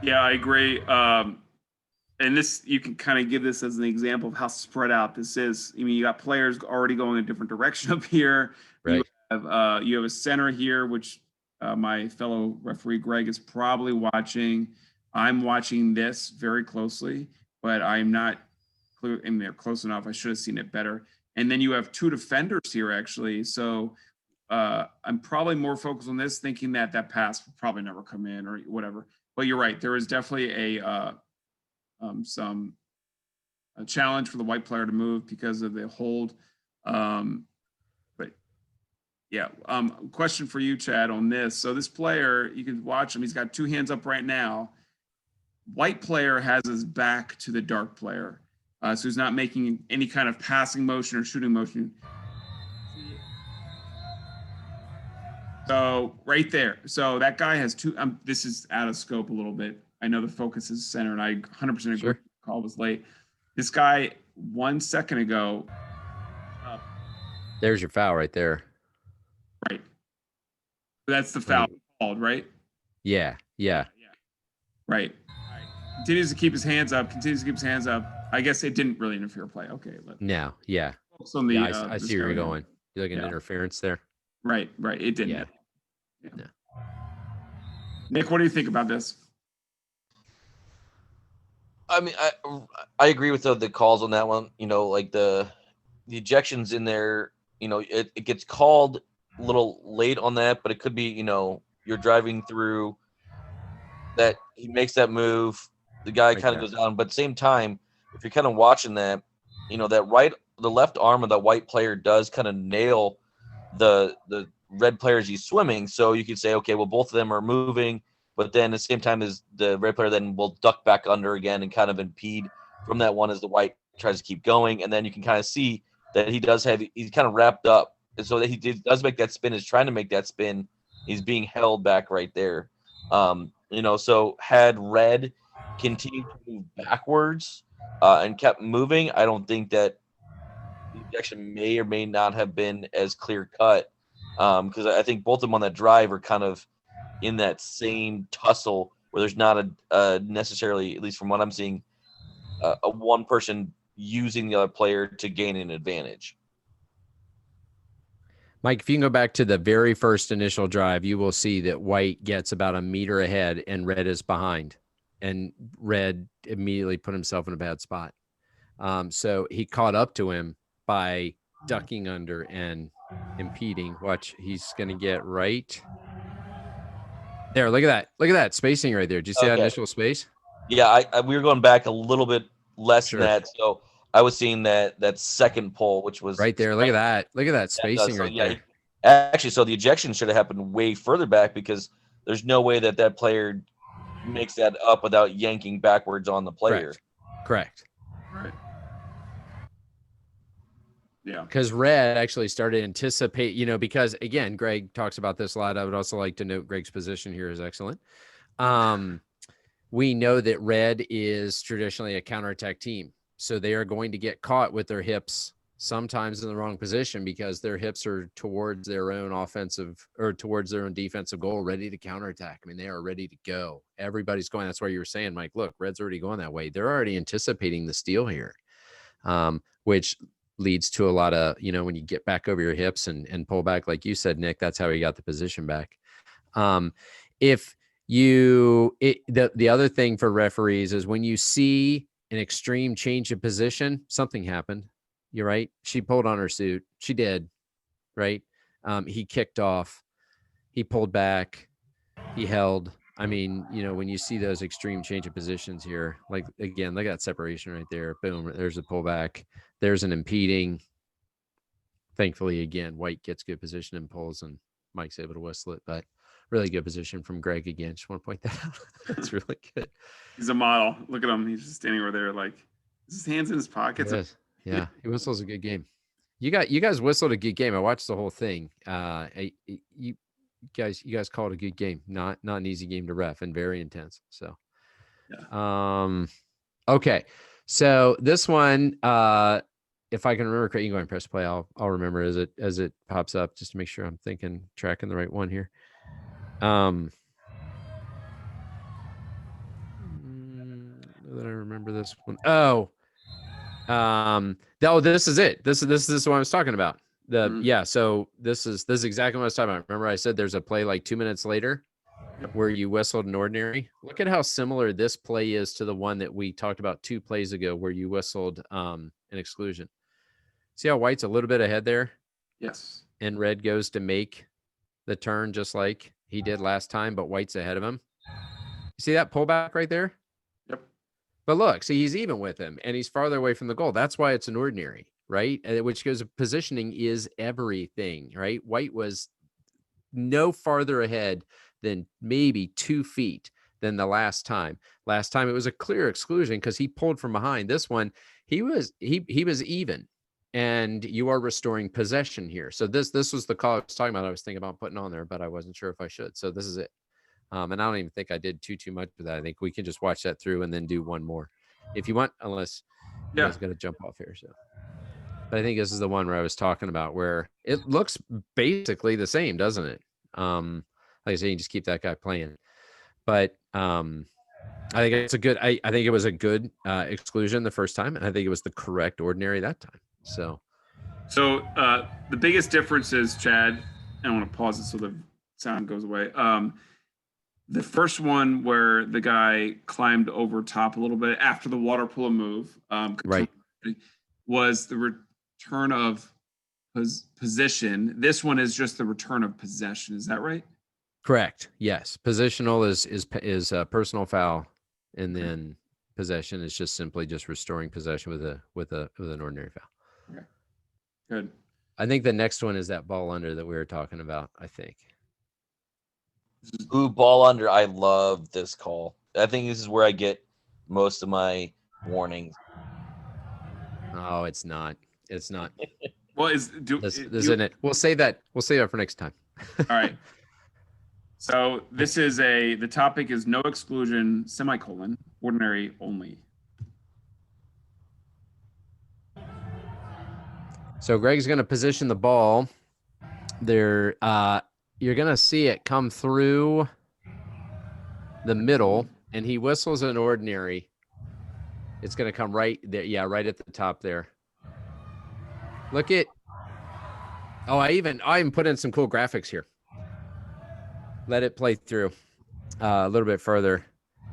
Speaker 2: Yeah, I agree. And this, you can kind of give this as an example of how spread out this is. I mean, you got players already going a different direction up here.
Speaker 3: Right.
Speaker 2: You have a center here, which my fellow referee Greg is probably watching. I'm watching this very closely, but I'm not clear. I mean, they're close enough. I should have seen it better. And then you have 2 defenders here, actually. So I'm probably more focused on this, thinking that pass will probably never come in or whatever. But you're right. There is definitely a challenge for the white player to move because of the hold. But yeah, question for you, Chad, on this. So this player, you can watch him. He's got 2 hands up right now. White player has his back to the dark player. So he's not making any kind of passing motion or shooting motion. So right there. So that guy has 2. This is out of scope a little bit. I know the focus is center, and I 100% agree.
Speaker 3: Sure.
Speaker 2: The call was late. This guy 1 second ago.
Speaker 3: There's your foul right there.
Speaker 2: Right. That's the foul called, right?
Speaker 3: Yeah.
Speaker 2: Right. Continues to keep his hands up. I guess it didn't really interfere play. Okay.
Speaker 3: No. Yeah.
Speaker 2: On the,
Speaker 3: I see where you're going. You're looking at interference there.
Speaker 2: Right. It didn't.
Speaker 3: Yeah.
Speaker 2: Yeah. Nick, what do you think about this?
Speaker 1: I mean, I agree with the calls on that one. You know, like the ejections in there. You know, it gets called a little late on that, but it could be, you know, you're driving through that, he makes that move, the guy kind of goes down, but at the same time, if you're kind of watching that, you know, the left arm of that white player does kind of nail the red player as he's swimming. So you could say, okay, well, both of them are moving, but then at the same time as the red player then will duck back under again and kind of impede from that one as the white tries to keep going. And then you can kind of see that he's kind of wrapped up. And so that he does make that spin, is trying to make that spin. He's being held back right there. You know, so had red continued to move backwards and kept moving, I don't think that the ejection may or may not have been as clear cut. Because I think both of them on that drive are kind of in that same tussle where there's not a necessarily, at least from what I'm seeing, a one person using the other player to gain an advantage.
Speaker 3: Mike, if you can go back to the very first initial drive, you will see that white gets about a meter ahead and red is behind. And red immediately put himself in a bad spot. So he caught up to him by ducking under and impeding. Watch, he's going to get right there. Look at that. Look at that spacing right there. Did you see that initial space?
Speaker 1: Yeah, we were going back a little bit less
Speaker 3: Sure.
Speaker 1: than that. So I was seeing that second pull, which was
Speaker 3: right there. Look at that. Look at that spacing
Speaker 1: so,
Speaker 3: right there.
Speaker 1: Actually, so the ejection should have happened way further back because there's no way that player makes that up without yanking backwards on the player.
Speaker 3: Correct.
Speaker 2: Right. Yeah.
Speaker 3: Because red actually started to anticipate, because again, Greg talks about this a lot. I would also like to note Greg's position here is excellent. We know that red is traditionally a counterattack team. So they are going to get caught with their hips sometimes in the wrong position because their hips are towards their own offensive or towards their own defensive goal, ready to counterattack. I mean, they are ready to go. Everybody's going. That's why you were saying, Mike, look, red's already going that way. They're already anticipating the steal here, which leads to a lot of, when you get back over your hips and pull back, like you said, Nick, that's how he got the position back. The other thing for referees is when you see an extreme change of position, something happened. You're right. She pulled on her suit. She did. Right. He kicked off. He pulled back. He held. I mean, when you see those extreme change of positions here, like, again, look at that separation right there. Boom. There's a pullback. There's an impeding. Thankfully, again, white gets good position and pulls, and Mike's able to whistle it. But really good position from Greg again. Just want to point that out. That's really good.
Speaker 2: He's a model. Look at him. He's just standing over there, like his hands in his pockets.
Speaker 3: Yeah, he whistles a good game. You guys whistled a good game. I watched the whole thing. You guys called a good game. Not an easy game to ref and very intense. So, yeah. Okay. So this one, if I can remember correctly, you can go ahead and press play. I'll remember as it pops up just to make sure I'm tracking the right one here. That I remember this one. This is it. This is what I was talking about. So this is exactly what I was talking about. Remember I said there's a play like 2 minutes later where you whistled an ordinary. Look at how similar this play is to the one that we talked about 2 plays ago where you whistled an exclusion. See how white's a little bit ahead there?
Speaker 2: Yes.
Speaker 3: And red goes to make the turn just like he did last time, but white's ahead of him. You see that pullback right there?
Speaker 2: Yep.
Speaker 3: But look, see, he's even with him and he's farther away from the goal. That's why it's an ordinary, right? Which goes, positioning is everything, right? White was no farther ahead than maybe 2 feet than the last time. Last time it was a clear exclusion because he pulled from behind. This one, he was even. And you are restoring possession here. So this was the call I was talking about. I was thinking about putting on there, but I wasn't sure if I should. So this is it. And I don't even think I did too much with that. I think we can just watch that through and then do one more if you want, unless you guys got to jump off here. So, but I think this is the one where I was talking about where it looks basically the same, doesn't it? Like I say, you just keep that guy playing. But I think it's a good. I think it was a good exclusion the first time, and I think it was the correct ordinary that time. So
Speaker 2: the biggest difference is, Chad, and I want to pause it so the sound goes away. The first one where the guy climbed over top a little bit after the water polo move,
Speaker 3: right,
Speaker 2: was the return of position. This one is just the return of possession. Is that right?
Speaker 3: Correct. Yes. Positional is a personal foul, and then possession is just simply just restoring possession with an ordinary foul.
Speaker 2: Okay. Good.
Speaker 3: I think the next one is that ball under that we were talking about, I think.
Speaker 1: Ooh, ball under. I love this call. I think this is where I get most of my warnings.
Speaker 3: Oh, it's not. It's not.
Speaker 2: Well,
Speaker 3: isn't it? We'll save that for next time.
Speaker 2: All right. So this is the topic is no exclusion, semicolon, ordinary only.
Speaker 3: So Greg's going to position the ball there. You're going to see it come through the middle, and he whistles an ordinary. It's going to come right there. Yeah, right at the top there. Look at. Oh, I even put in some cool graphics here. Let it play through a little bit further.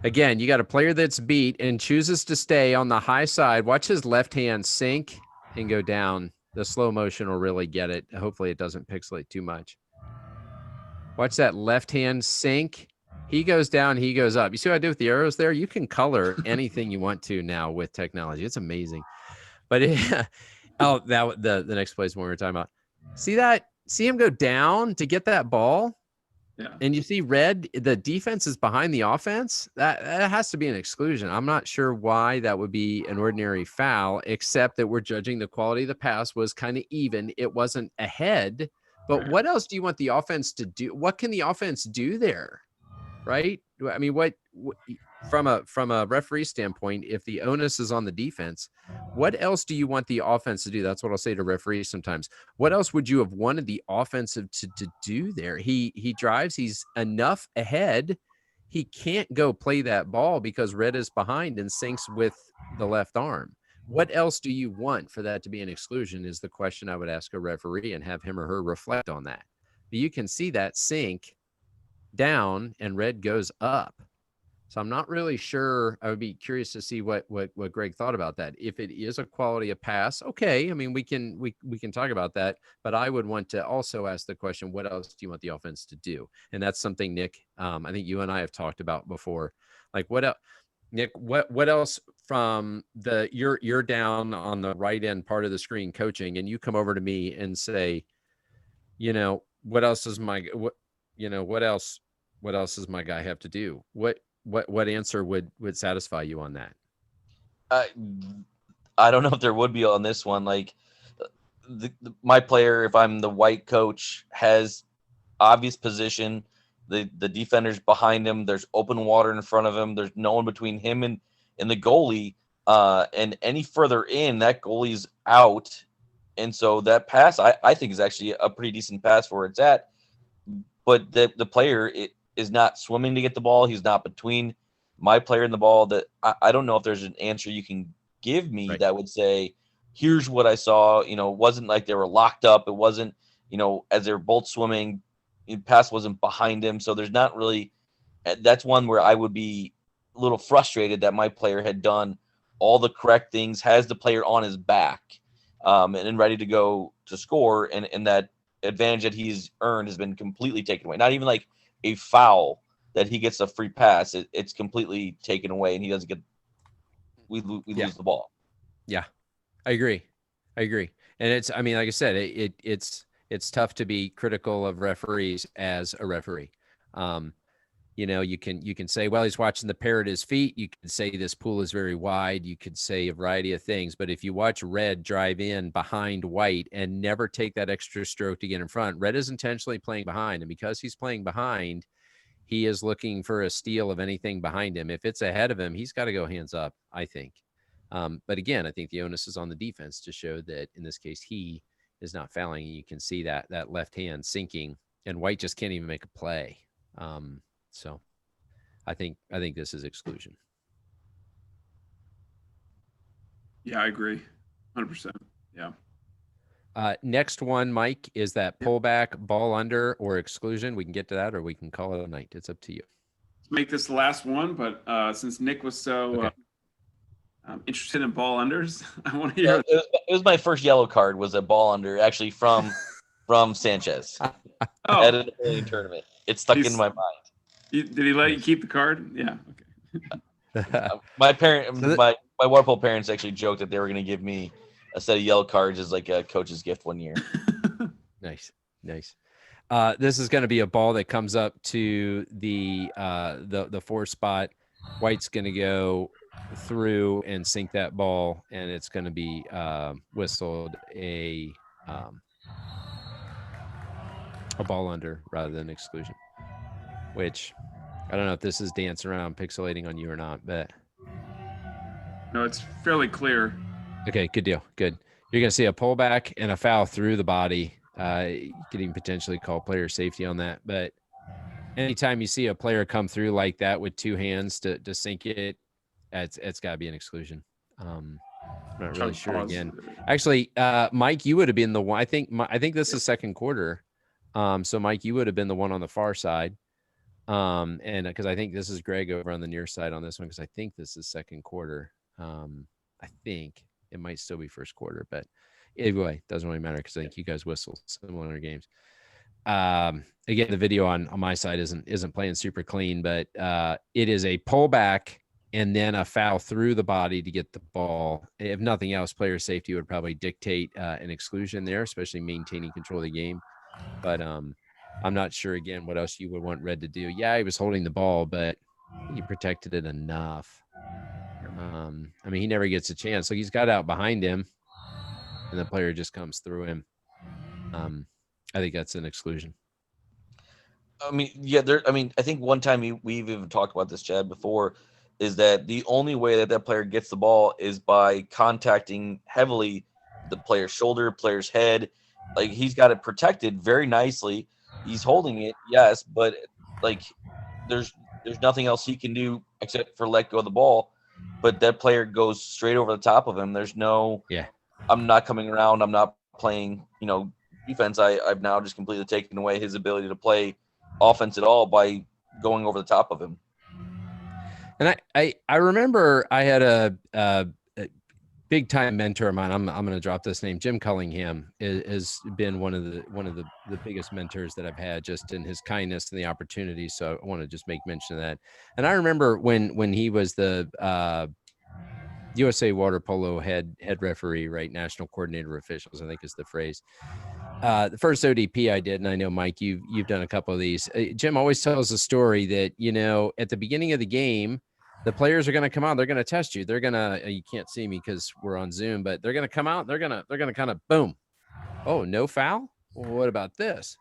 Speaker 3: Again, you got a player that's beat and chooses to stay on the high side. Watch his left hand sink and go down. The slow motion will really get it. Hopefully it doesn't pixelate too much. Watch that left hand sink. He goes down, he goes up. You see what I did with the arrows there? You can color anything you want to now with technology. It's amazing. But the next place when we were talking about. See that? See him go down to get that ball?
Speaker 2: Yeah.
Speaker 3: And you see red, the defense is behind the offense. That has to be an exclusion. I'm not sure why that would be an ordinary foul, except that we're judging the quality of the pass was kind of even. It wasn't ahead. But what else do you want the offense to do? What can the offense do there? Right? I mean, what from a referee standpoint, if the onus is on the defense, what else do you want the offense to do? That's what I'll say to referees sometimes. What else would you have wanted the offensive to do there? He drives, he's enough ahead. He can't go play that ball because red is behind and sinks with the left arm. What else do you want for that to be an exclusion is the question I would ask a referee and have him or her reflect on that. But you can see that sink down and red goes up. So I'm not really sure. I would be curious to see what Greg thought about that. If it is a quality of pass, okay. I mean, we can talk about that, but I would want to also ask the question, what else do you want the offense to do? And that's something, Nick, I think you and I have talked about before. Like what else, Nick, what else from you're down on the right end part of the screen coaching, and you come over to me and say, what else does my guy have to do? What answer would satisfy you on that?
Speaker 1: I don't know if there would be on this one. Like my player, if I'm the white coach, has obvious position. The defender's behind him. There's open water in front of him. There's no one between him and the goalie. And any further in, that goalie's out. And so that pass, I think, is actually a pretty decent pass for where it's at. But the player is not swimming to get the ball. He's not between my player and the ball. That I don't know if there's an answer you can give me that would say, here's what I saw. It wasn't like they were locked up. It wasn't, as they were both swimming, pass wasn't behind him. So there's not really, that's one where I would be a little frustrated that my player had done all the correct things, has the player on his back, and ready to go to score. And that advantage that he's earned has been completely taken away. Not even like a foul that he gets a free pass. It's completely taken away, and he doesn't get. We lose the ball. Yeah,
Speaker 3: I agree. And it's, I mean, like I said, it's tough to be critical of referees as a referee. You can say, well, he's watching the pair at his feet. You could say this pool is very wide. You could say a variety of things. But if you watch red drive in behind white and never take that extra stroke to get in front, red is intentionally playing behind. And because he's playing behind, he is looking for a steal of anything behind him. If it's ahead of him, he's got to go hands up, I think. But again, I think the onus is on the defense to show that in this case, he is not fouling. You can see that left hand sinking, and white just can't even make a play. So I think this is exclusion.
Speaker 2: Yeah, I agree. 100%. Yeah.
Speaker 3: Next one, Mike, is that pullback, ball under, or exclusion. We can get to that, or we can call it a night. It's up to you.
Speaker 2: Let's make this the last one, but since Nick was so interested in ball unders, I want to hear.
Speaker 1: It was my first yellow card. Was a ball under, actually from Sanchez at an early tournament. It stuck in my mind.
Speaker 2: Did he let you keep the card? Yeah. Okay.
Speaker 1: My water polo parents actually joked that they were going to give me a set of yellow cards as like a coach's gift one year.
Speaker 3: Nice. This is going to be a ball that comes up to the 4 spot. White's going to go through and sink that ball, and it's going to be whistled a ball under rather than exclusion. Which I don't know if this is dancing around pixelating on you or not, but
Speaker 2: no, it's fairly clear.
Speaker 3: Okay, good deal. Good. You're going to see a pullback and a foul through the body. You could even potentially call player safety on that, but anytime you see a player come through like that with two hands to sink it, it's got to be an exclusion. I'm not really sure again. Actually, Mike, you would have been the one. I think this is second quarter. So Mike, you would have been the one on the far side. And because I think this is Greg over on the near side on this one, because I think this is second quarter. I think it might still be first quarter, but anyway, doesn't really matter because I think you guys whistle similar games. Again, the video on my side isn't playing super clean, but it is a pullback and then a foul through the body to get the ball. If nothing else, player safety would probably dictate an exclusion there, especially maintaining control of the game. But I'm not sure again what else you would want Red to do. Yeah, he was holding the ball, but he protected it enough. I mean, he never gets a chance. So he's got out behind him, and the player just comes through him. I think that's an exclusion.
Speaker 1: I mean, yeah, I think one time we've even talked about this, Chad, before, is that the only way that player gets the ball is by contacting heavily the player's shoulder, player's head. Like, he's got it protected very nicely. He's holding it, yes, but like there's nothing else he can do except for let go of the ball. But that player goes straight over the top of him. There's no, I'm not coming around. I'm not playing, defense. I've now just completely taken away his ability to play offense at all by going over the top of him.
Speaker 3: And I remember I had a big time mentor of mine. I'm going to drop this name. Jim Cullingham has been one of the biggest mentors that I've had, just in his kindness and the opportunity. So I want to just make mention of that. And I remember when he was the USA water polo head referee, right? National coordinator of officials, I think is the phrase. The first ODP I did, and I know Mike, you've done a couple of these. Jim always tells the story that, at the beginning of the game, the players are going to come out. They're going to test you. They're going to, you can't see me because we're on Zoom, but they're going to come out. They're going to kind of boom. Oh, no foul. Well, what about this?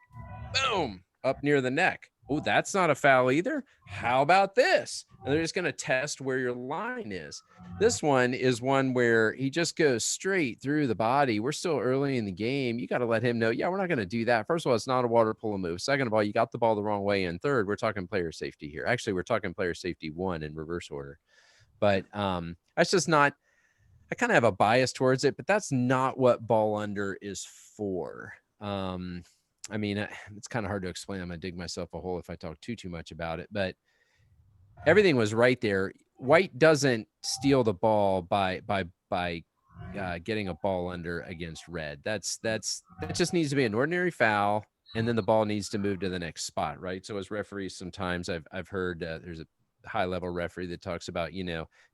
Speaker 3: Boom, up near the neck. Oh, that's not a foul either. How about this? And they're just going to test where your line is. This one is one where he just goes straight through the body. We're still early in the game. You got to let him know, we're not going to do that. First of all, it's not a water polo move. Second of all, you got the ball the wrong way. And third, we're talking player safety here. Actually, we're talking player safety 1 in reverse order. But that's just not, I kind of have a bias towards it, but that's not what ball under is for. I mean, it's kind of hard to explain. I'm going to dig myself a hole if I talk too much about it, but everything was right there. White doesn't steal the ball by getting a ball under against red. That just needs to be an ordinary foul, and then the ball needs to move to the next spot, right? So as referees, sometimes I've heard there's a high level referee that talks about,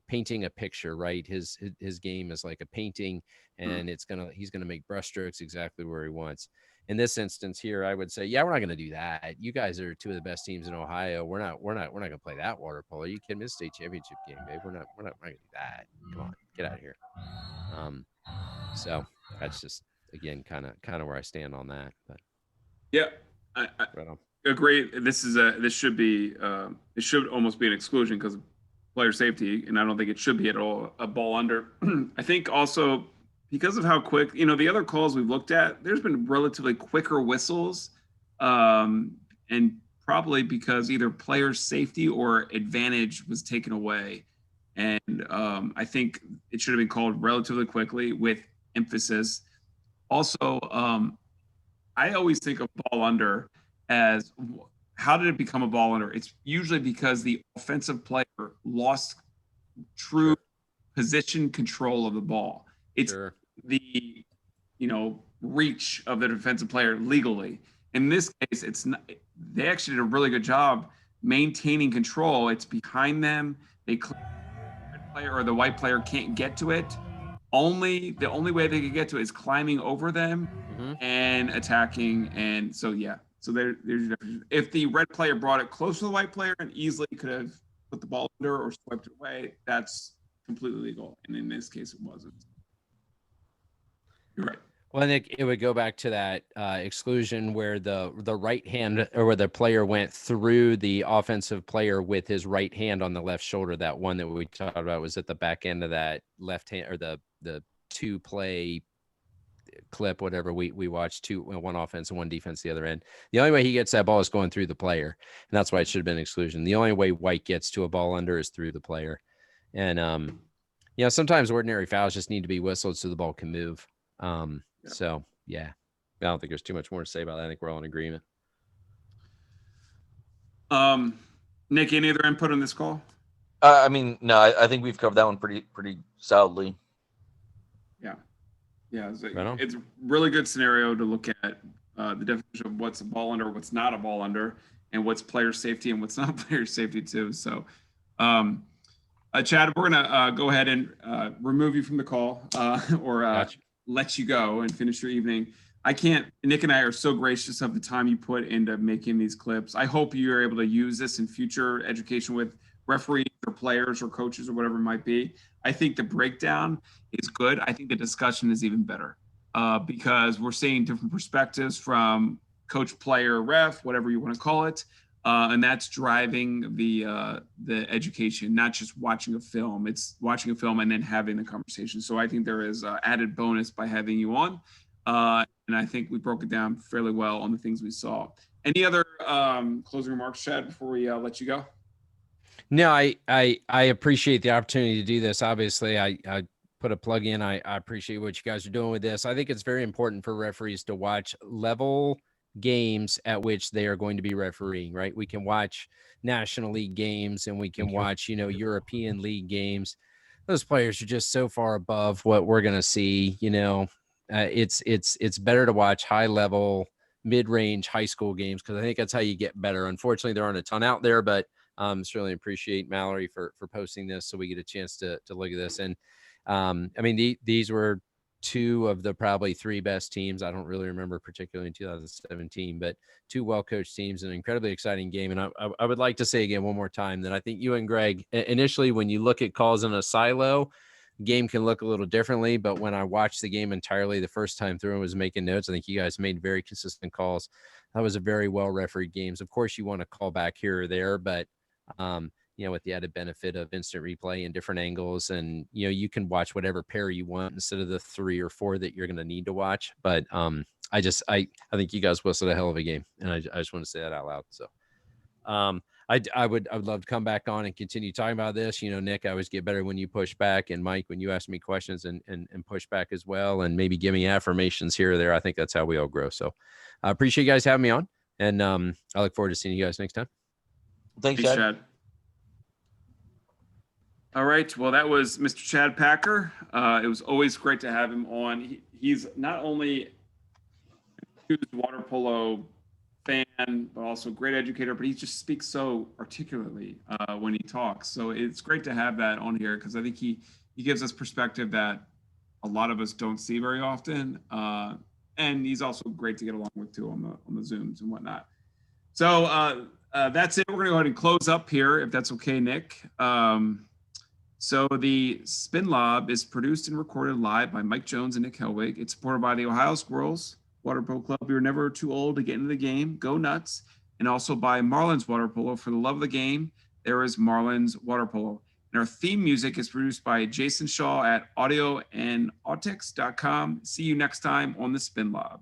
Speaker 3: painting a picture, right? His game is like a painting, and he's gonna make brush strokes exactly where he wants. In this instance here, I would say, we're not going to do that. You guys are two of the best teams in Ohio. We're not going to play that water polo. You kidding me? It's a state championship game, babe. We're not going to do that. Come on, get out of here. So that's just, again, kind of where I stand on that. But
Speaker 2: I agree. This should almost be an exclusion because of player safety, and I don't think it should be at all a ball under. I think also, because of how quick, the other calls we've looked at, there's been relatively quicker whistles, and probably because either player safety or advantage was taken away. And I think it should have been called relatively quickly with emphasis. Also, I always think of ball under as, how did it become a ball under? It's usually because the offensive player lost true position control of the ball. It's the, reach of the defensive player legally. In this case, it's not, they actually did a really good job maintaining control. It's behind them. The red player or the white player can't get to it. The only way they could get to it is climbing over them and attacking. And so, so there's if the red player brought it close to the white player and easily could have put the ball under or swiped it away, that's completely legal. And in this case, it wasn't. You're right.
Speaker 3: Well, I think it would go back to that exclusion where the right hand, or where the player went through the offensive player with his right hand on the left shoulder. That one that we talked about was at the back end of that left hand, or the two play clip, whatever we watched, one offense and one defense the other end. The only way he gets that ball is going through the player, and that's why it should have been exclusion. The only way White gets to a ball under is through the player, and sometimes ordinary fouls just need to be whistled so the ball can move. So yeah, I don't think there's too much more to say about that. I think we're all in agreement.
Speaker 2: Nick, any other input on this call?
Speaker 1: I mean, no, I think we've covered that one pretty solidly.
Speaker 2: Yeah, it's a really good scenario to look at the definition of what's a ball under, what's not a ball under, and what's player safety and what's not player safety too. So, Chad, we're gonna go ahead and remove you from the call or
Speaker 3: Gotcha.
Speaker 2: let you go and finish your evening. Nick and I are so gracious of the time you put into making these clips. I hope you're able to use this in future education with referees or players or coaches or whatever it might be. I think the breakdown is good. I think the discussion is even better because we're seeing different perspectives from coach, player, ref, whatever you want to call it. And that's driving the education, not just watching a film. It's watching a film and then having the conversation. So I think there is added bonus by having you on. And I think we broke it down fairly well on the things we saw. Any other closing remarks, Chad, before we let you go?
Speaker 3: No, I appreciate the opportunity to do this. Obviously, I put a plug in. I appreciate what you guys are doing with this. I think it's very important for referees to watch level games at which they are going to be refereeing, right? We can watch National League games and we can watch, European League games. Those players are just so far above what we're going to see. It's better to watch high level, mid-range high school games because I think that's how you get better. Unfortunately, there aren't a ton out there, but certainly appreciate Mallory for posting this so we get a chance to look at this. And I mean, these were two of the probably three best teams. I don't really remember particularly in 2017, but two well-coached teams, an incredibly exciting game. And I would like to say again one more time that I think you and Greg, initially when you look at calls in a silo, game can look a little differently. But when I watched the game entirely the first time through and was making notes, I think you guys made very consistent calls. That was a very well-refereed games. Of course, you want to call back here or there, but with the added benefit of instant replay and different angles, and you can watch whatever pair you want instead of the 3 or 4 that you're going to need to watch. But I think you guys whistled a hell of a game, and I just want to say that out loud. So I would love to come back on and continue talking about this. Nick, I always get better when you push back, and Mike, when you ask me questions and push back as well, and maybe give me affirmations here or there. I think that's how we all grow. So I appreciate you guys having me on, and I look forward to seeing you guys next time.
Speaker 1: Thanks, Chad.
Speaker 2: All right. Well, that was Mr. Chad Packer. It was always great to have him on. He's not only a huge water polo fan, but also a great educator, but he just speaks so articulately when he talks. So it's great to have that on here because I think he gives us perspective that a lot of us don't see very often. And he's also great to get along with too on the Zooms and whatnot. So that's it. We're going to go ahead and close up here, if that's okay, Nick. So the Spin Lob is produced and recorded live by Mike Jones and Nick Helwig. It's supported by the Ohio Squirrels Water Polo Club. You're never too old to get into the game. Go nuts. And also by Marlins Water Polo. For the love of the game, there is Marlins Water Polo. And our theme music is produced by Jason Shaw at audioandautics.com. See you next time on the Spin Lob.